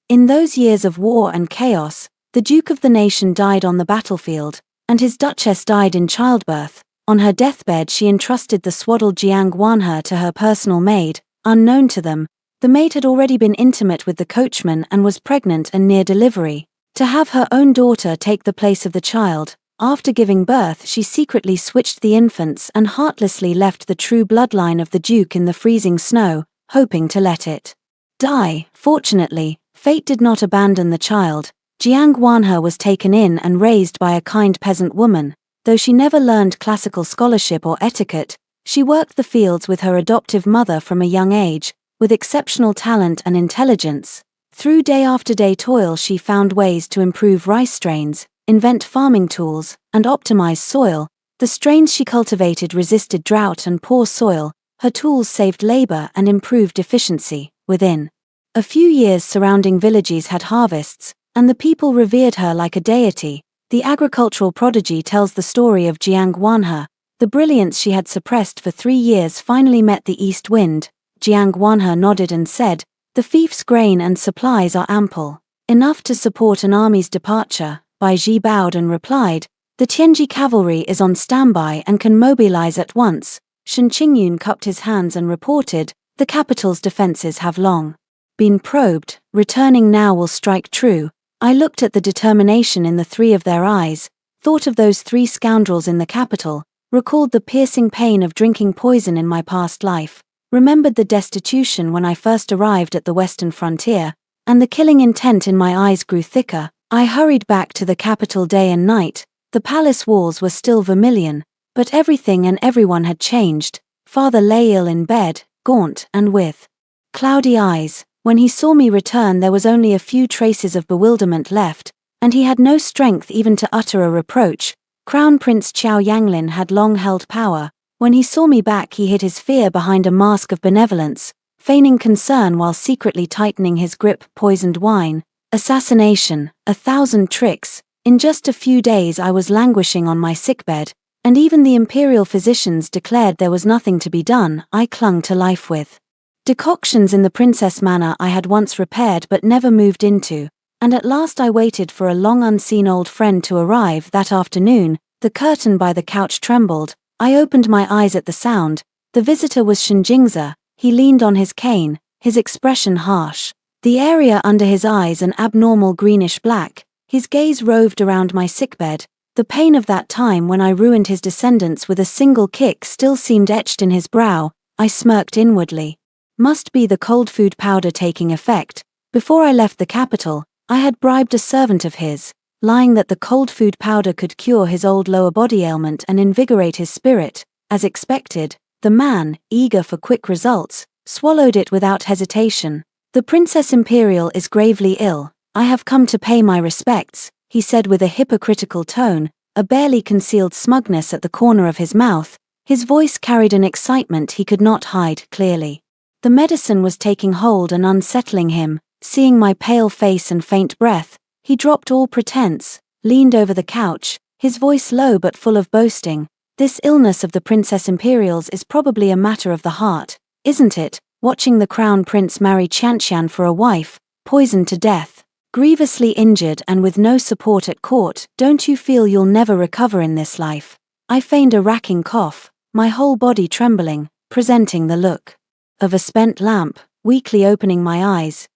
In those years of war and chaos, the Duke of the nation died on the battlefield, and his Duchess died in childbirth. On her deathbed she entrusted the swaddled Jiang Wanhe to her personal maid. Unknown to them, the maid had already been intimate with the coachman and was pregnant and near delivery. To have her own daughter take the place of the child, after giving birth she secretly switched the infants and heartlessly left the true bloodline of the Duke in the freezing snow, hoping to let it die. Fortunately, fate did not abandon the child. Jiang Wanhe was taken in and raised by a kind peasant woman. Though she never learned classical scholarship or etiquette, she worked the fields with her adoptive mother from a young age, with exceptional talent and intelligence. Through day-after-day toil she found ways to improve rice strains, invent farming tools, and optimize soil. The strains she cultivated resisted drought and poor soil. Her tools saved labor and improved efficiency. Within a few years surrounding villages had harvests, and the people revered her like a deity. The agricultural prodigy tells the story of Jiang Wanhe. The brilliance she had suppressed for 3 years finally met the east wind. Jiang Wanhe nodded and said, "The fief's grain and supplies are ample, enough to support an army's departure." Baiji bowed and replied, "The Tianji cavalry is on standby and can mobilize at once." Shen Qingyun cupped his hands and reported, "The capital's defenses have long been probed, returning now will strike true." I looked at the determination in the 3 of their eyes, thought of those 3 scoundrels in the capital, recalled the piercing pain of drinking poison in my past life, remembered the destitution when I first arrived at the western frontier, and the killing intent in my eyes grew thicker. I hurried back to the capital day and night. The palace walls were still vermilion, but everything and everyone had changed. Father lay ill in bed, gaunt and with cloudy eyes. When he saw me return there was only a few traces of bewilderment left, and he had no strength even to utter a reproach. Crown Prince Qiao Yanglin had long held power. When he saw me back he hid his fear behind a mask of benevolence, feigning concern while secretly tightening his grip. Poisoned wine, assassination, 1,000 tricks. In just a few days I was languishing on my sickbed, and even the imperial physicians declared there was nothing to be done. I clung to life with decoctions in the princess manor I had once repaired but never moved into, and at last I waited for a long unseen old friend to arrive. That afternoon, the curtain by the couch trembled. I opened my eyes at the sound. The visitor was Shen Jingzi. He leaned on his cane, his expression harsh, the area under his eyes an abnormal greenish-black. His gaze roved around my sickbed. The pain of that time when I ruined his descendants with a single kick still seemed etched in his brow. I smirked inwardly. Must be the cold food powder taking effect. Before I left the capital, I had bribed a servant of his, lying that the cold food powder could cure his old lower body ailment and invigorate his spirit. As expected, the man, eager for quick results, swallowed it without hesitation. "The Princess Imperial is gravely ill. I have come to pay my respects," he said with a hypocritical tone. a barely concealed smugness at the corner of his mouth. His voice carried an excitement he could not hide clearly. The medicine was taking hold and unsettling him. Seeing my pale face and faint breath, he dropped all pretense, leaned over the couch, his voice low but full of boasting. This illness of the Princess Imperial's is probably a matter of the heart, isn't it? Watching the Crown Prince marry Qianqian for a wife, poisoned to death, grievously injured and with no support at court, don't you feel you'll never recover in this life? I feigned a racking cough, my whole body trembling, presenting the look of a spent lamp, weakly opening my eyes.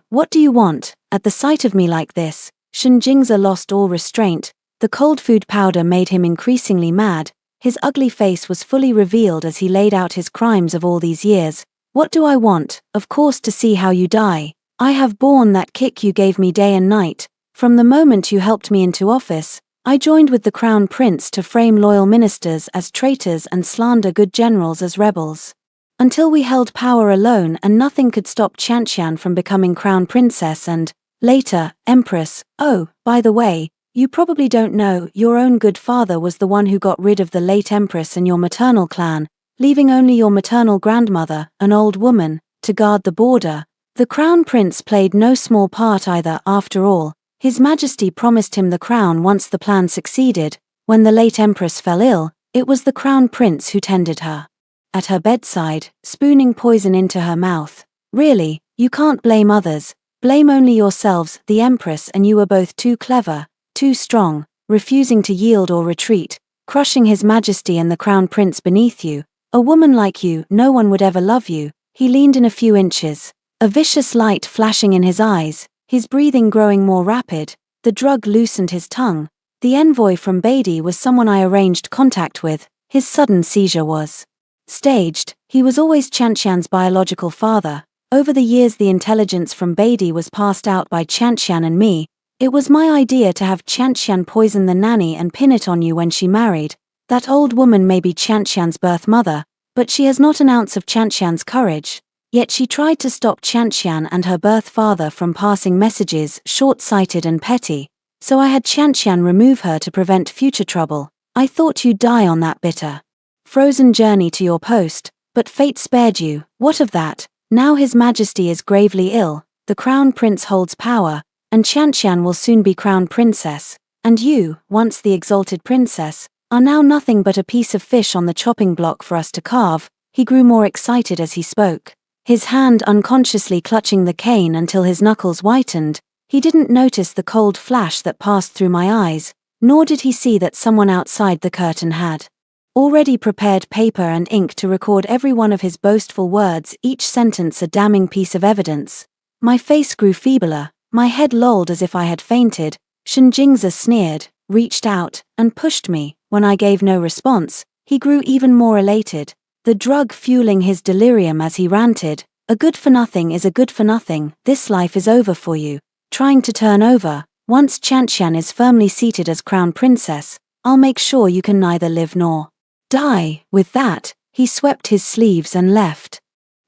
What do you want? At the sight of me like this, Shen Jingzi lost all restraint. The cold food powder made him increasingly mad. His ugly face was fully revealed as he laid out his crimes of all these years. What do I want? Of course, to see how you die. I have borne that kick you gave me day and night. From the moment you helped me into office, I joined with the Crown Prince to frame loyal ministers as traitors and slander good generals as rebels. Until we held power alone and nothing could stop Qianqian from becoming Crown Princess and, later, Empress. Oh, by the way, you probably don't know, your own good father was the one who got rid of the late Empress and your maternal clan, leaving only your maternal grandmother, an old woman, to guard the border. The Crown Prince played no small part either. After all, His Majesty promised him the crown once the plan succeeded. When the late Empress fell ill, it was the Crown Prince who tended her at her bedside, spooning poison into her mouth. Really, you can't blame others, blame only yourselves. The Empress and you were both too clever, too strong, refusing to yield or retreat, crushing His Majesty and the Crown Prince beneath you. A woman like you, no one would ever love you. He leaned in a few inches, a vicious light flashing in his eyes, his breathing growing more rapid. The drug loosened his tongue. The envoy from Beatty was someone I arranged contact with. His sudden seizure was staged. He was always Qianqian's biological father. Over the years the intelligence from Beatty was passed out by Qianqian and me. It was my idea to have Qianqian poison the nanny and pin it on you when she married. That old woman may be Qianqian's birth mother, but she has not an ounce of Qianqian's courage. Yet she tried to stop Qianqian and her birth father from passing messages, short-sighted and petty. So I had Qianqian remove her to prevent future trouble. I thought you'd die on that bitter, frozen journey to your post, but fate spared you. What of that? Now His Majesty is gravely ill, the Crown Prince holds power, and Qianqian will soon be Crown Princess. And you, once the exalted princess, are now nothing but a piece of fish on the chopping block for us to carve. He grew more excited as he spoke, his hand unconsciously clutching the cane until his knuckles whitened. He didn't notice the cold flash that passed through my eyes, nor did he see that someone outside the curtain had already prepared paper and ink to record every one of his boastful words, each sentence a damning piece of evidence. My face grew feebler, my head lolled as if I had fainted. Shen Jingzi sneered, reached out, and pushed me. When I gave no response, he grew even more elated, the drug fueling his delirium as he ranted. A good for nothing is a good for nothing. This life is over for you. Trying to turn over. Once Qianqian is firmly seated as Crown Princess, I'll make sure you can neither live nor die. With that, he swept his sleeves and left.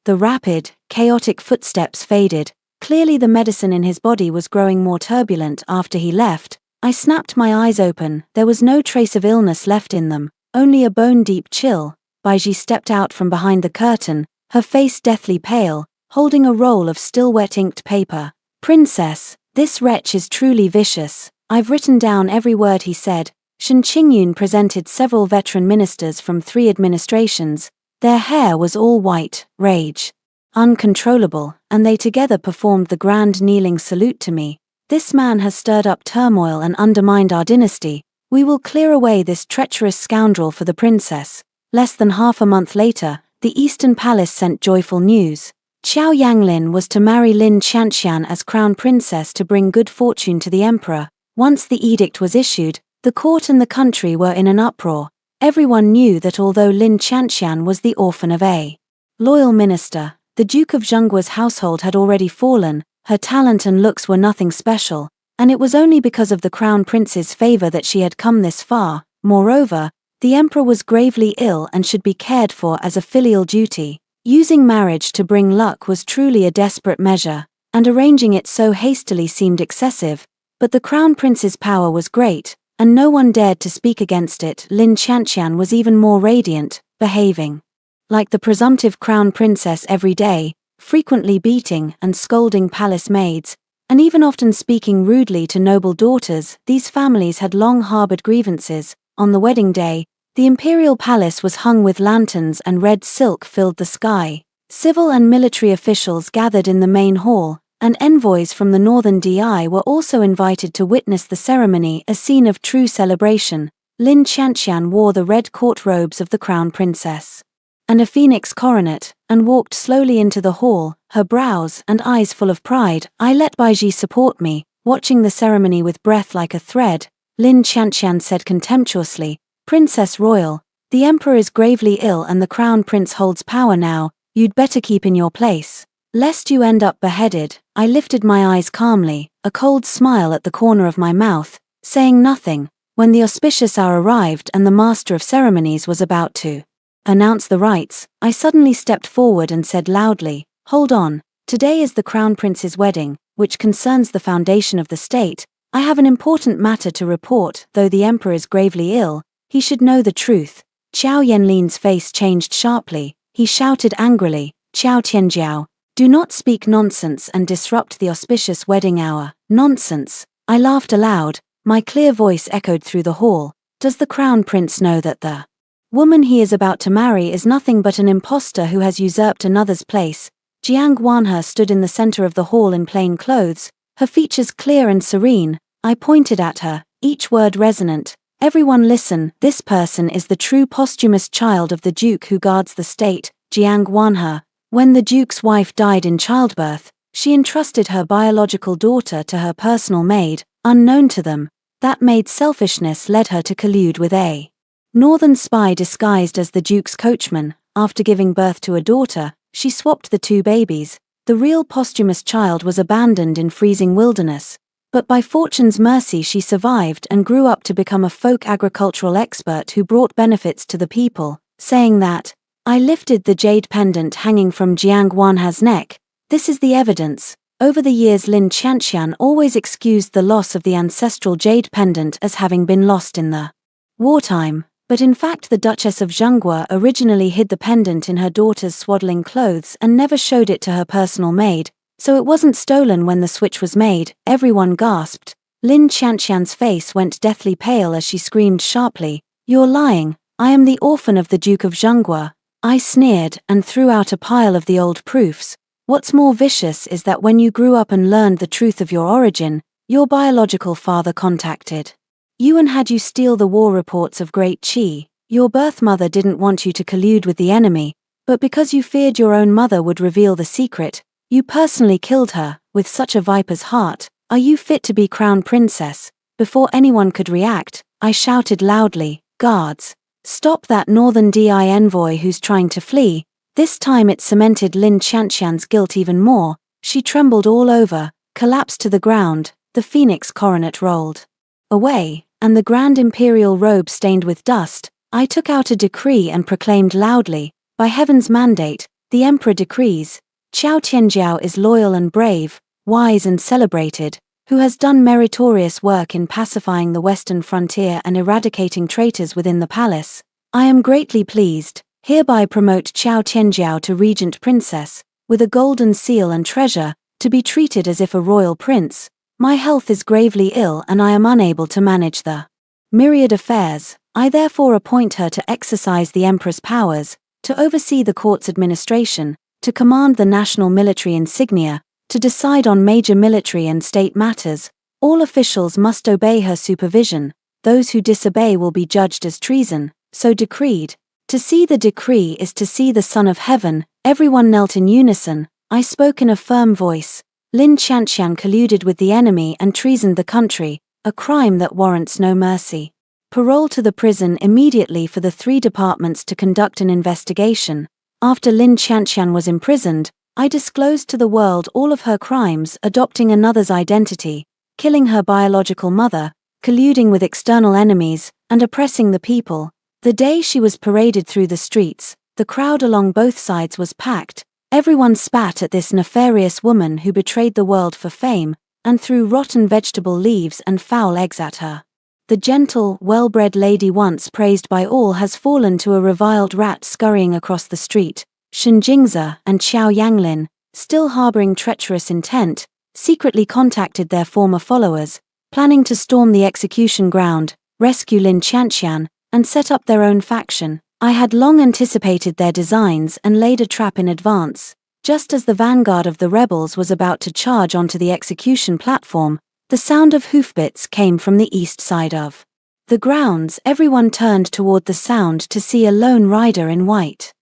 The rapid, chaotic footsteps faded. Clearly the medicine in his body was growing more turbulent after he left. I snapped my eyes open. There was no trace of illness left in them, only a bone-deep chill. Baiji stepped out from behind the curtain, her face deathly pale, holding a roll of still wet inked paper. Princess, this wretch is truly vicious. I've written down every word he said. Shen Qingyun presented several veteran ministers from 3 administrations. Their hair was all white, rage uncontrollable, and they together performed the grand kneeling salute to me. This man has stirred up turmoil and undermined our dynasty. We will clear away this treacherous scoundrel for the princess. Less than half a month later, the Eastern Palace sent joyful news. Xiao Yanglin was to marry Lin Qianqian as crown princess to bring good fortune to the emperor. Once the edict was issued, the court and the country were in an uproar. Everyone knew that although Lin Qianqian was the orphan of a loyal minister, the Duke of Zhengguo's household had already fallen. Her talent and looks were nothing special, and it was only because of the crown prince's favor that she had come this far. Moreover, the emperor was gravely ill and should be cared for as a filial duty. Using marriage to bring luck was truly a desperate measure, and arranging it so hastily seemed excessive. But the crown prince's power was great. and no one dared to speak against it. Lin Qianqian was even more radiant, behaving like the presumptive crown princess every day, frequently beating and scolding palace maids, and even often speaking rudely to noble daughters. These families had long harbored grievances. On the wedding day, the imperial palace was hung with lanterns and red silk filled the sky. Civil and military officials gathered in the main hall, and envoys from the northern Di were also invited to witness the ceremony, a scene of true celebration. Lin Qianqian wore the red court robes of the crown princess and a phoenix coronet, and walked slowly into the hall, her brows and eyes full of pride. I let Baiji support me, watching the ceremony with breath like a thread. Lin Qianqian said contemptuously, "Princess Royal, the emperor is gravely ill and the crown prince holds power now. You'd better keep in your place, lest you end up beheaded." I lifted my eyes calmly, a cold smile at the corner of my mouth, saying nothing. When the auspicious hour arrived and the master of ceremonies was about to announce the rites, I suddenly stepped forward and said loudly, "Hold on, today is the crown prince's wedding, which concerns the foundation of the state. I have an important matter to report. Though the emperor is gravely ill, he should know the truth." Qiao Yanlin's face changed sharply. He shouted angrily, "Qiao Tianjiao, do not speak nonsense and disrupt the auspicious wedding hour." "Nonsense?" I laughed aloud. My clear voice echoed through the hall. "Does the crown prince know that the woman he is about to marry is nothing but an impostor who has usurped another's place?" Jiang Guanhe stood in the center of the hall in plain clothes, her features clear and serene. I pointed at her, each word resonant. "Everyone listen, this person is the true posthumous child of the duke who guards the state, Jiang Guanhe. When the duke's wife died in childbirth, she entrusted her biological daughter to her personal maid, unknown to them. That maid's selfishness led her to collude with a northern spy disguised as the duke's coachman. After giving birth to a daughter, she swapped the two babies. The real posthumous child was abandoned in freezing wilderness. But by fortune's mercy she survived and grew up to become a folk agricultural expert who brought benefits to the people." Saying that, I lifted the jade pendant hanging from Jiang Guanhe's neck. "This is the evidence." Over the years Lin Qianqian always excused the loss of the ancestral jade pendant as having been lost in the wartime. But in fact the Duchess of Zhenghua originally hid the pendant in her daughter's swaddling clothes and never showed it to her personal maid, so it wasn't stolen when the switch was made. Everyone gasped. Lin Qianqian's face went deathly pale as she screamed sharply, "You're lying. I am the orphan of the Duke of Zhenghua." I sneered and threw out a pile of the old proofs. "What's more vicious is that when you grew up and learned the truth of your origin, your biological father contacted you and had you steal the war reports of Great Qi. Your birth mother didn't want you to collude with the enemy, but because you feared your own mother would reveal the secret, you personally killed her. With such a viper's heart, are you fit to be crown princess?" Before anyone could react, I shouted loudly, "Guards, stop that northern Di envoy who's trying to flee." This time it cemented Lin Qianqian's guilt even more. She trembled all over, collapsed to the ground. The phoenix coronet rolled away, and the grand imperial robe stained with dust. I took out a decree and proclaimed loudly, "By heaven's mandate, the emperor decrees, Qiao Tianjiao is loyal and brave, wise and celebrated, who has done meritorious work in pacifying the western frontier and eradicating traitors within the palace. I am greatly pleased. Hereby promote Qiao Tianjiao to regent princess, with a golden seal and treasure, to be treated as if a royal prince. My health is gravely ill and I am unable to manage the myriad affairs. I therefore appoint her to exercise the emperor's powers, to oversee the court's administration, to command the national military insignia, to decide on major military and state matters. All officials must obey her supervision. Those who disobey will be judged as treason." So decreed. To see the decree is to see the Son of Heaven. Everyone knelt in unison. I spoke in a firm voice. "Lin Qianqian colluded with the enemy and treasoned the country, a crime that warrants no mercy. Parole to the prison immediately for the 3 departments to conduct an investigation." After Lin Qianqian was imprisoned, I disclosed to the world all of her crimes: adopting another's identity, killing her biological mother, colluding with external enemies, and oppressing the people. The day she was paraded through the streets, the crowd along both sides was packed. Everyone spat at this nefarious woman who betrayed the world for fame, and threw rotten vegetable leaves and foul eggs at her. The gentle, well-bred lady once praised by all has fallen to a reviled rat scurrying across the street. Shen Jingzi and Qiao Yanglin, still harboring treacherous intent, secretly contacted their former followers, planning to storm the execution ground, rescue Lin Qianqian, and set up their own faction. I had long anticipated their designs and laid a trap in advance. Just as the vanguard of the rebels was about to charge onto the execution platform, the sound of hoofbeats came from the east side of the grounds. Everyone turned toward the sound to see a lone rider in white,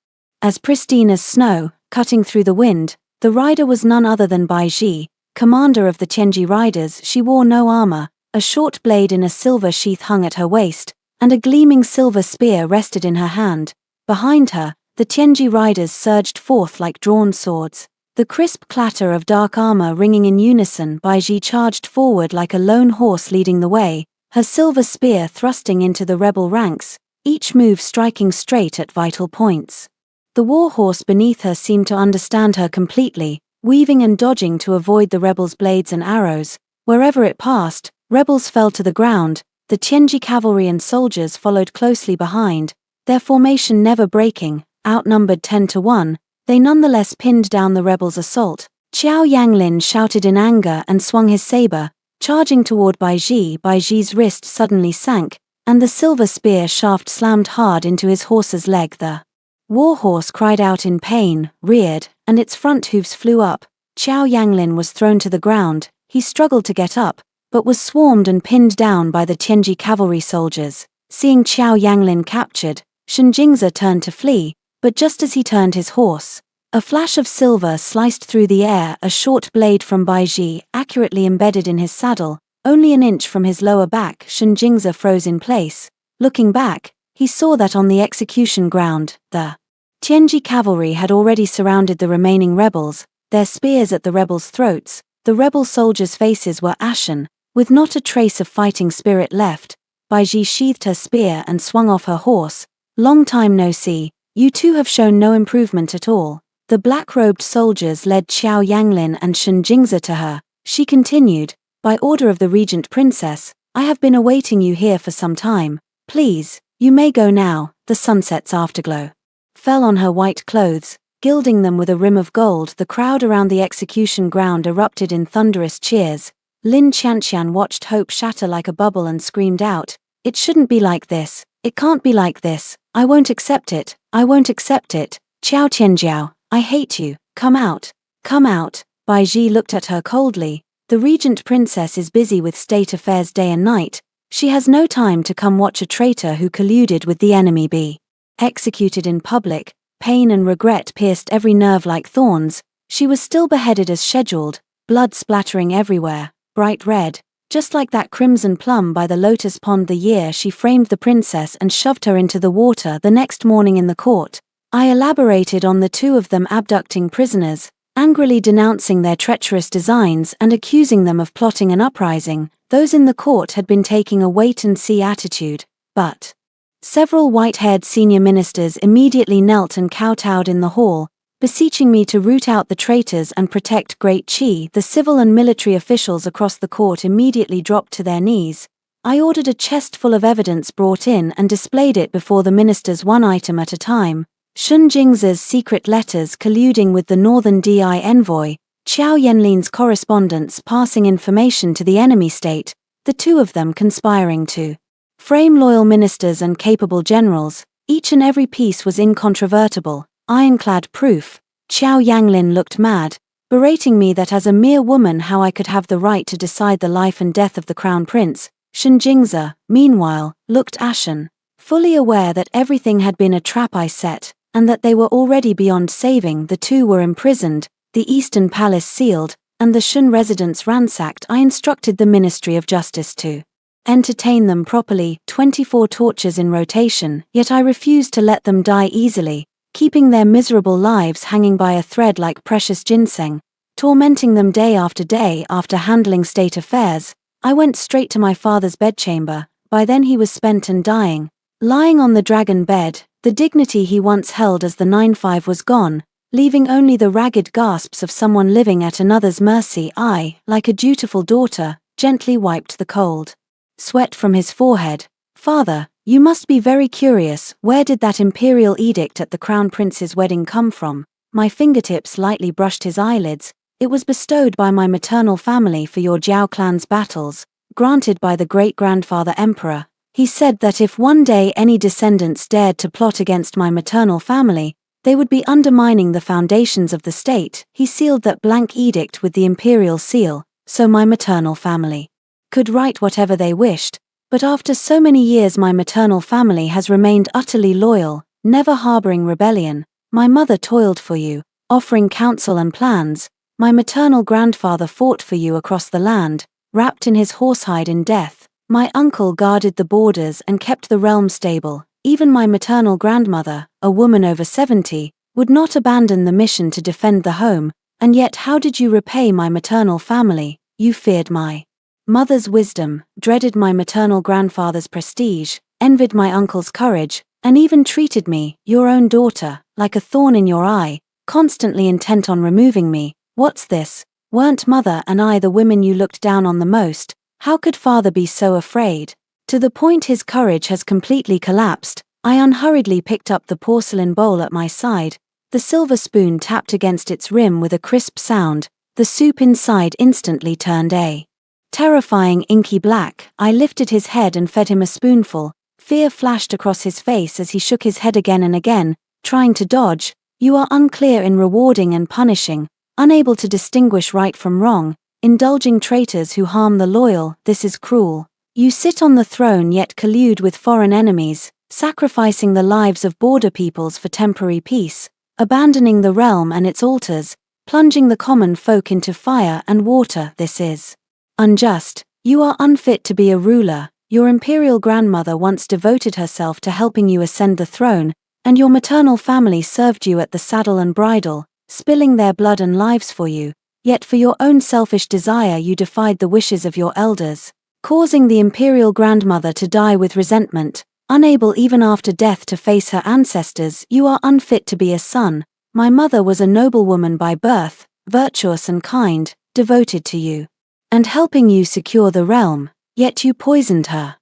as pristine as snow, cutting through the wind. The rider was none other than Bai Ji, commander of the Tianji riders. She wore no armor, a short blade in a silver sheath hung at her waist, and a gleaming silver spear rested in her hand. Behind her, the Tianji riders surged forth like drawn swords, the crisp clatter of dark armor ringing in unison. Bai Ji charged forward like a lone horse leading the way, her silver spear thrusting into the rebel ranks, each move striking straight at vital points. The war horse beneath her seemed to understand her completely, weaving and dodging to avoid the rebels' blades and arrows. Wherever it passed, rebels fell to the ground. The Tianji cavalry and soldiers followed closely behind, their formation never breaking. Outnumbered 10-1, they nonetheless pinned down the rebels' assault. Qiao Yanglin shouted in anger and swung his saber, charging toward Bai Ji. Bai Ji's wrist suddenly sank, and the silver spear shaft slammed hard into his horse's leg. The warhorse cried out in pain, reared, and its front hooves flew up. Qiao Yanglin was thrown to the ground. He struggled to get up, but was swarmed and pinned down by the Tianji cavalry soldiers. Seeing Qiao Yanglin captured, Shen Jingzi turned to flee, but just as he turned his horse, a flash of silver sliced through the air. A short blade from Bai Ji, accurately embedded in his saddle, only an inch from his lower back. Shen Jingzi froze in place. Looking back, he saw that on the execution ground, the Tianji cavalry had already surrounded the remaining rebels, their spears at the rebels' throats. The rebel soldiers' faces were ashen, with not a trace of fighting spirit left. Bai Ji sheathed her spear and swung off her horse. Long time no see, you two have shown no improvement at all. The black-robed soldiers led Qiao Yanglin and Shen Jingzi to her. She continued, by order of the regent princess, I have been awaiting you here for some time. Please, you may go now. The sunset's afterglow fell on her white clothes, gilding them with a rim of gold. The crowd around the execution ground erupted in thunderous cheers. Lin Qianqian watched hope shatter like a bubble and screamed out, "It shouldn't be like this. It can't be like this. I won't accept it. I won't accept it. Qiao Tianjiao, I hate you. Come out. Come out." Bai Ji looked at her coldly. The regent princess is busy with state affairs day and night. She has no time to come watch a traitor who colluded with the enemy be executed in public. Pain and regret pierced every nerve like thorns. She was still beheaded as scheduled, blood splattering everywhere, bright red, just like that crimson plum by the lotus pond the year she framed the princess and shoved her into the water. The next morning in the court, I elaborated on the two of them abducting prisoners, angrily denouncing their treacherous designs and accusing them of plotting an uprising. Those in the court had been taking a wait-and-see attitude, but several white-haired senior ministers immediately knelt and kowtowed in the hall, beseeching me to root out the traitors and protect Great Qi. The civil and military officials across the court immediately dropped to their knees. I ordered a chest full of evidence brought in and displayed it before the ministers one item at a time. Shen Jingzi's secret letters colluding with the Northern DI envoy, Qiao Yanlin's correspondence passing information to the enemy state, the two of them conspiring to frame loyal ministers and capable generals. Each and every piece was incontrovertible, ironclad proof. Qiao Yanglin looked mad, berating me that as a mere woman how I could have the right to decide the life and death of the crown prince. Shen Jingzi, meanwhile, looked ashen, fully aware that everything had been a trap I set, and that they were already beyond saving. The two were imprisoned, the Eastern Palace sealed, and the Shun residence ransacked. I instructed the Ministry of Justice to entertain them properly, 24 tortures in rotation, yet I refused to let them die easily, keeping their miserable lives hanging by a thread like precious ginseng, tormenting them day after day. After handling state affairs, I went straight to my father's bedchamber. By then he was spent and dying, lying on the dragon bed. The dignity he once held as the 9-5 was gone, leaving only the ragged gasps of someone living at another's mercy. I, like a dutiful daughter, gently wiped the cold sweat from his forehead. "Father, you must be very curious, where did that imperial edict at the crown prince's wedding come from?" My fingertips lightly brushed his eyelids. "It was bestowed by my maternal family for your Jiao clan's battles, granted by the great-grandfather emperor. He said that if one day any descendants dared to plot against my maternal family, they would be undermining the foundations of the state." He sealed that blank edict with the imperial seal, so my maternal family could write whatever they wished. But after so many years my maternal family has remained utterly loyal, never harboring rebellion. My mother toiled for you, offering counsel and plans. My maternal grandfather fought for you across the land, wrapped in his horsehide in death. My uncle guarded the borders and kept the realm stable. Even my maternal grandmother, a woman over 70, would not abandon the mission to defend the home. And yet how did you repay my maternal family? You feared my mother's wisdom, dreaded my maternal grandfather's prestige, envied my uncle's courage, and even treated me, your own daughter, like a thorn in your eye, constantly intent on removing me. What's this? Weren't mother and I the women you looked down on the most? How could father be so afraid? To the point his courage has completely collapsed, I unhurriedly picked up the porcelain bowl at my side. The silver spoon tapped against its rim with a crisp sound. The soup inside instantly turned a terrifying inky black. I lifted his head and fed him a spoonful. Fear flashed across his face as he shook his head again and again, trying to dodge. "You are unclear in rewarding and punishing, unable to distinguish right from wrong, indulging traitors who harm the loyal. This is cruel. You sit on the throne yet collude with foreign enemies, sacrificing the lives of border peoples for temporary peace, abandoning the realm and its altars, plunging the common folk into fire and water. This is unjust. You are unfit to be a ruler. Your imperial grandmother once devoted herself to helping you ascend the throne, and your maternal family served you at the saddle and bridle, spilling their blood and lives for you. Yet for your own selfish desire you defied the wishes of your elders, causing the imperial grandmother to die with resentment, unable even after death to face her ancestors. You are unfit to be a son. My mother was a noblewoman by birth, virtuous and kind, devoted to you, and helping you secure the realm. Yet you poisoned her,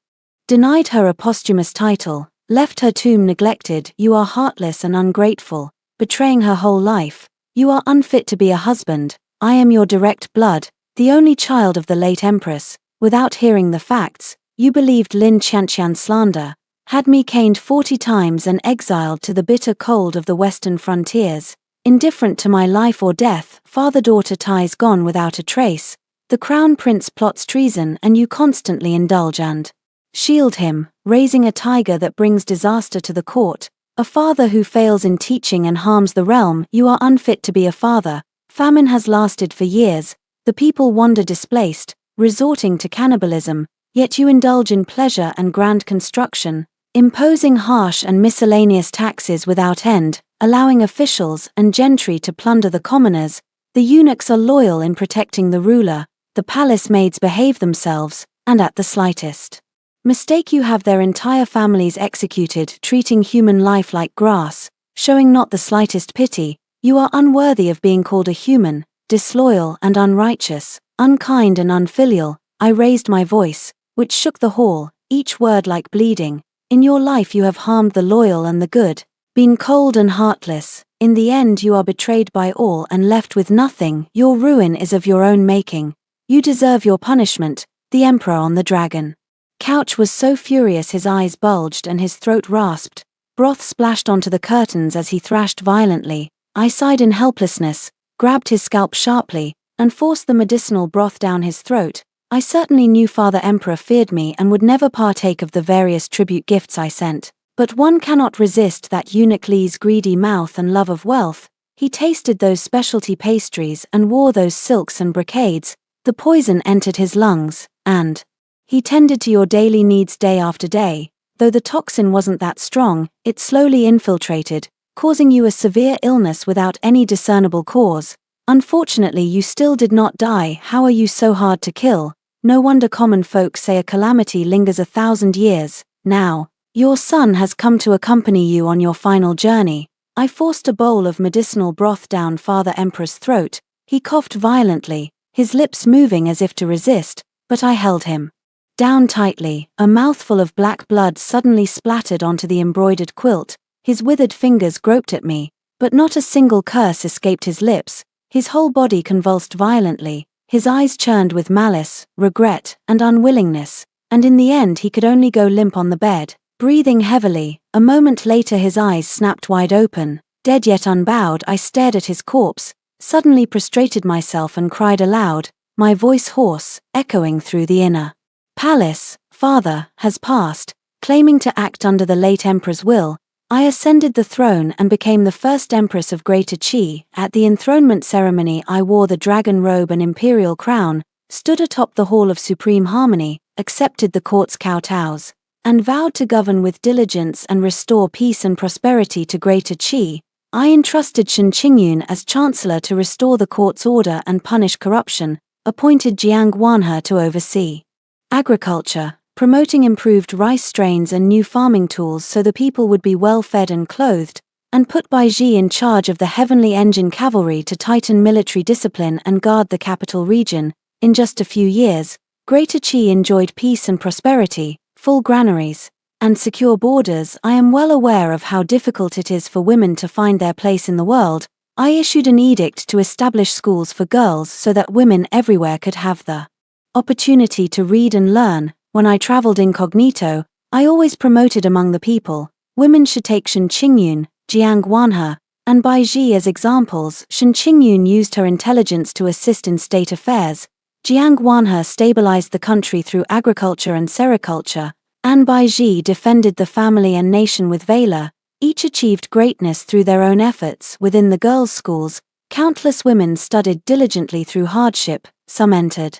denied her a posthumous title, left her tomb neglected. You are heartless and ungrateful, betraying her whole life. You are unfit to be a husband. I am your direct blood, the only child of the late empress. Without hearing the facts, you believed Lin Qianqian's slander, had me caned 40 times and exiled to the bitter cold of the western frontiers. Indifferent to my life or death, father-daughter ties gone without a trace. The crown prince plots treason and you constantly indulge and shield him, raising a tiger that brings disaster to the court. A father who fails in teaching and harms the realm. You are unfit to be a father. Famine has lasted for years. The people wander displaced, resorting to cannibalism, yet you indulge in pleasure and grand construction, imposing harsh and miscellaneous taxes without end, allowing officials and gentry to plunder the commoners. The eunuchs are loyal in protecting the ruler. The palace maids behave themselves, and at the slightest mistake you have their entire families executed, treating human life like grass, showing not the slightest pity. You are unworthy of being called a human, disloyal and unrighteous, unkind and unfilial. I raised my voice, which shook the hall, each word like bleeding. In your life you have harmed the loyal and the good, been cold and heartless. In the end you are betrayed by all and left with nothing. Your ruin is of your own making. You deserve your punishment. The emperor on the dragon couch was so furious his eyes bulged and his throat rasped. Broth splashed onto the curtains as he thrashed violently. I sighed in helplessness, grabbed his scalp sharply, and forced the medicinal broth down his throat. I certainly knew Father Emperor feared me and would never partake of the various tribute gifts I sent. But one cannot resist that eunuch Li's greedy mouth and love of wealth. He tasted those specialty pastries and wore those silks and brocades. The poison entered his lungs, and he tended to your daily needs day after day. Though the toxin wasn't that strong, it slowly infiltrated, causing you a severe illness without any discernible cause. Unfortunately you still did not die. How are you so hard to kill? No wonder common folk say a calamity lingers 1,000 years. Now, your son has come to accompany you on your final journey. I forced a bowl of medicinal broth down Father Emperor's throat. He coughed violently, his lips moving as if to resist, but I held him down tightly, a mouthful of black blood suddenly splattered onto the embroidered quilt, his withered fingers groped at me, but not a single curse escaped his lips, his whole body convulsed violently, his eyes churned with malice, regret, and unwillingness, and in the end he could only go limp on the bed, breathing heavily. A moment later his eyes snapped wide open. Dead yet unbowed, I stared at his corpse, suddenly prostrated myself and cried aloud, my voice hoarse, echoing through the inner palace. Father has passed. Claiming to act under the late emperor's will, I ascended the throne and became the first empress of Greater Qi. At the enthronement ceremony I wore the dragon robe and imperial crown, stood atop the hall of supreme harmony, accepted the court's kowtows, and vowed to govern with diligence and restore peace and prosperity to Greater Qi. I entrusted Shen Qingyun as chancellor to restore the court's order and punish corruption, appointed Jiang Guanhe to oversee agriculture, promoting improved rice strains and new farming tools so the people would be well fed and clothed, and put Bai Ji in charge of the heavenly engine cavalry to tighten military discipline and guard the capital region. In just a few years, Greater Qi enjoyed peace and prosperity, full granaries, and secure borders. I am well aware of how difficult it is for women to find their place in the world. I issued an edict to establish schools for girls so that women everywhere could have the opportunity to read and learn. When I traveled incognito, I always promoted among the people, women should take Shen Qingyun, Jiang Guanhe, and Bai Ji as examples. Shen Qingyun used her intelligence to assist in state affairs, Jiang Guanhe stabilized the country through agriculture and sericulture, and Bai Ji defended the family and nation with valor. Each achieved greatness through their own efforts. Within the girls' schools, countless women studied diligently through hardship, some entered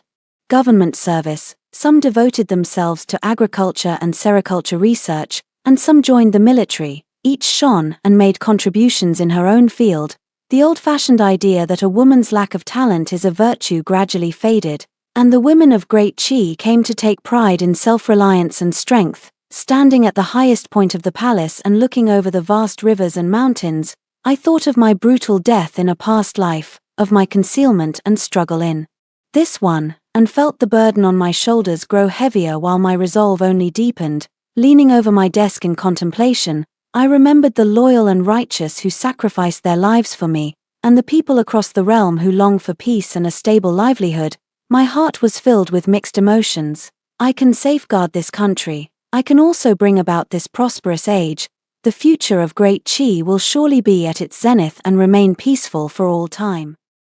government service, some devoted themselves to agriculture and sericulture research, and some joined the military. Each shone and made contributions in her own field. The old-fashioned idea that a woman's lack of talent is a virtue gradually faded, and the women of Great Qi came to take pride in self-reliance and strength. Standing at the highest point of the palace and looking over the vast rivers and mountains, I thought of my brutal death in a past life, of my concealment and struggle in this one, and felt the burden on my shoulders grow heavier while my resolve only deepened. Leaning over my desk in contemplation, I remembered the loyal and righteous who sacrificed their lives for me, and the people across the realm who long for peace and a stable livelihood. My heart was filled with mixed emotions. I can safeguard this country. I can also bring about this prosperous age. The future of Great Qi will surely be at its zenith and remain peaceful for all time.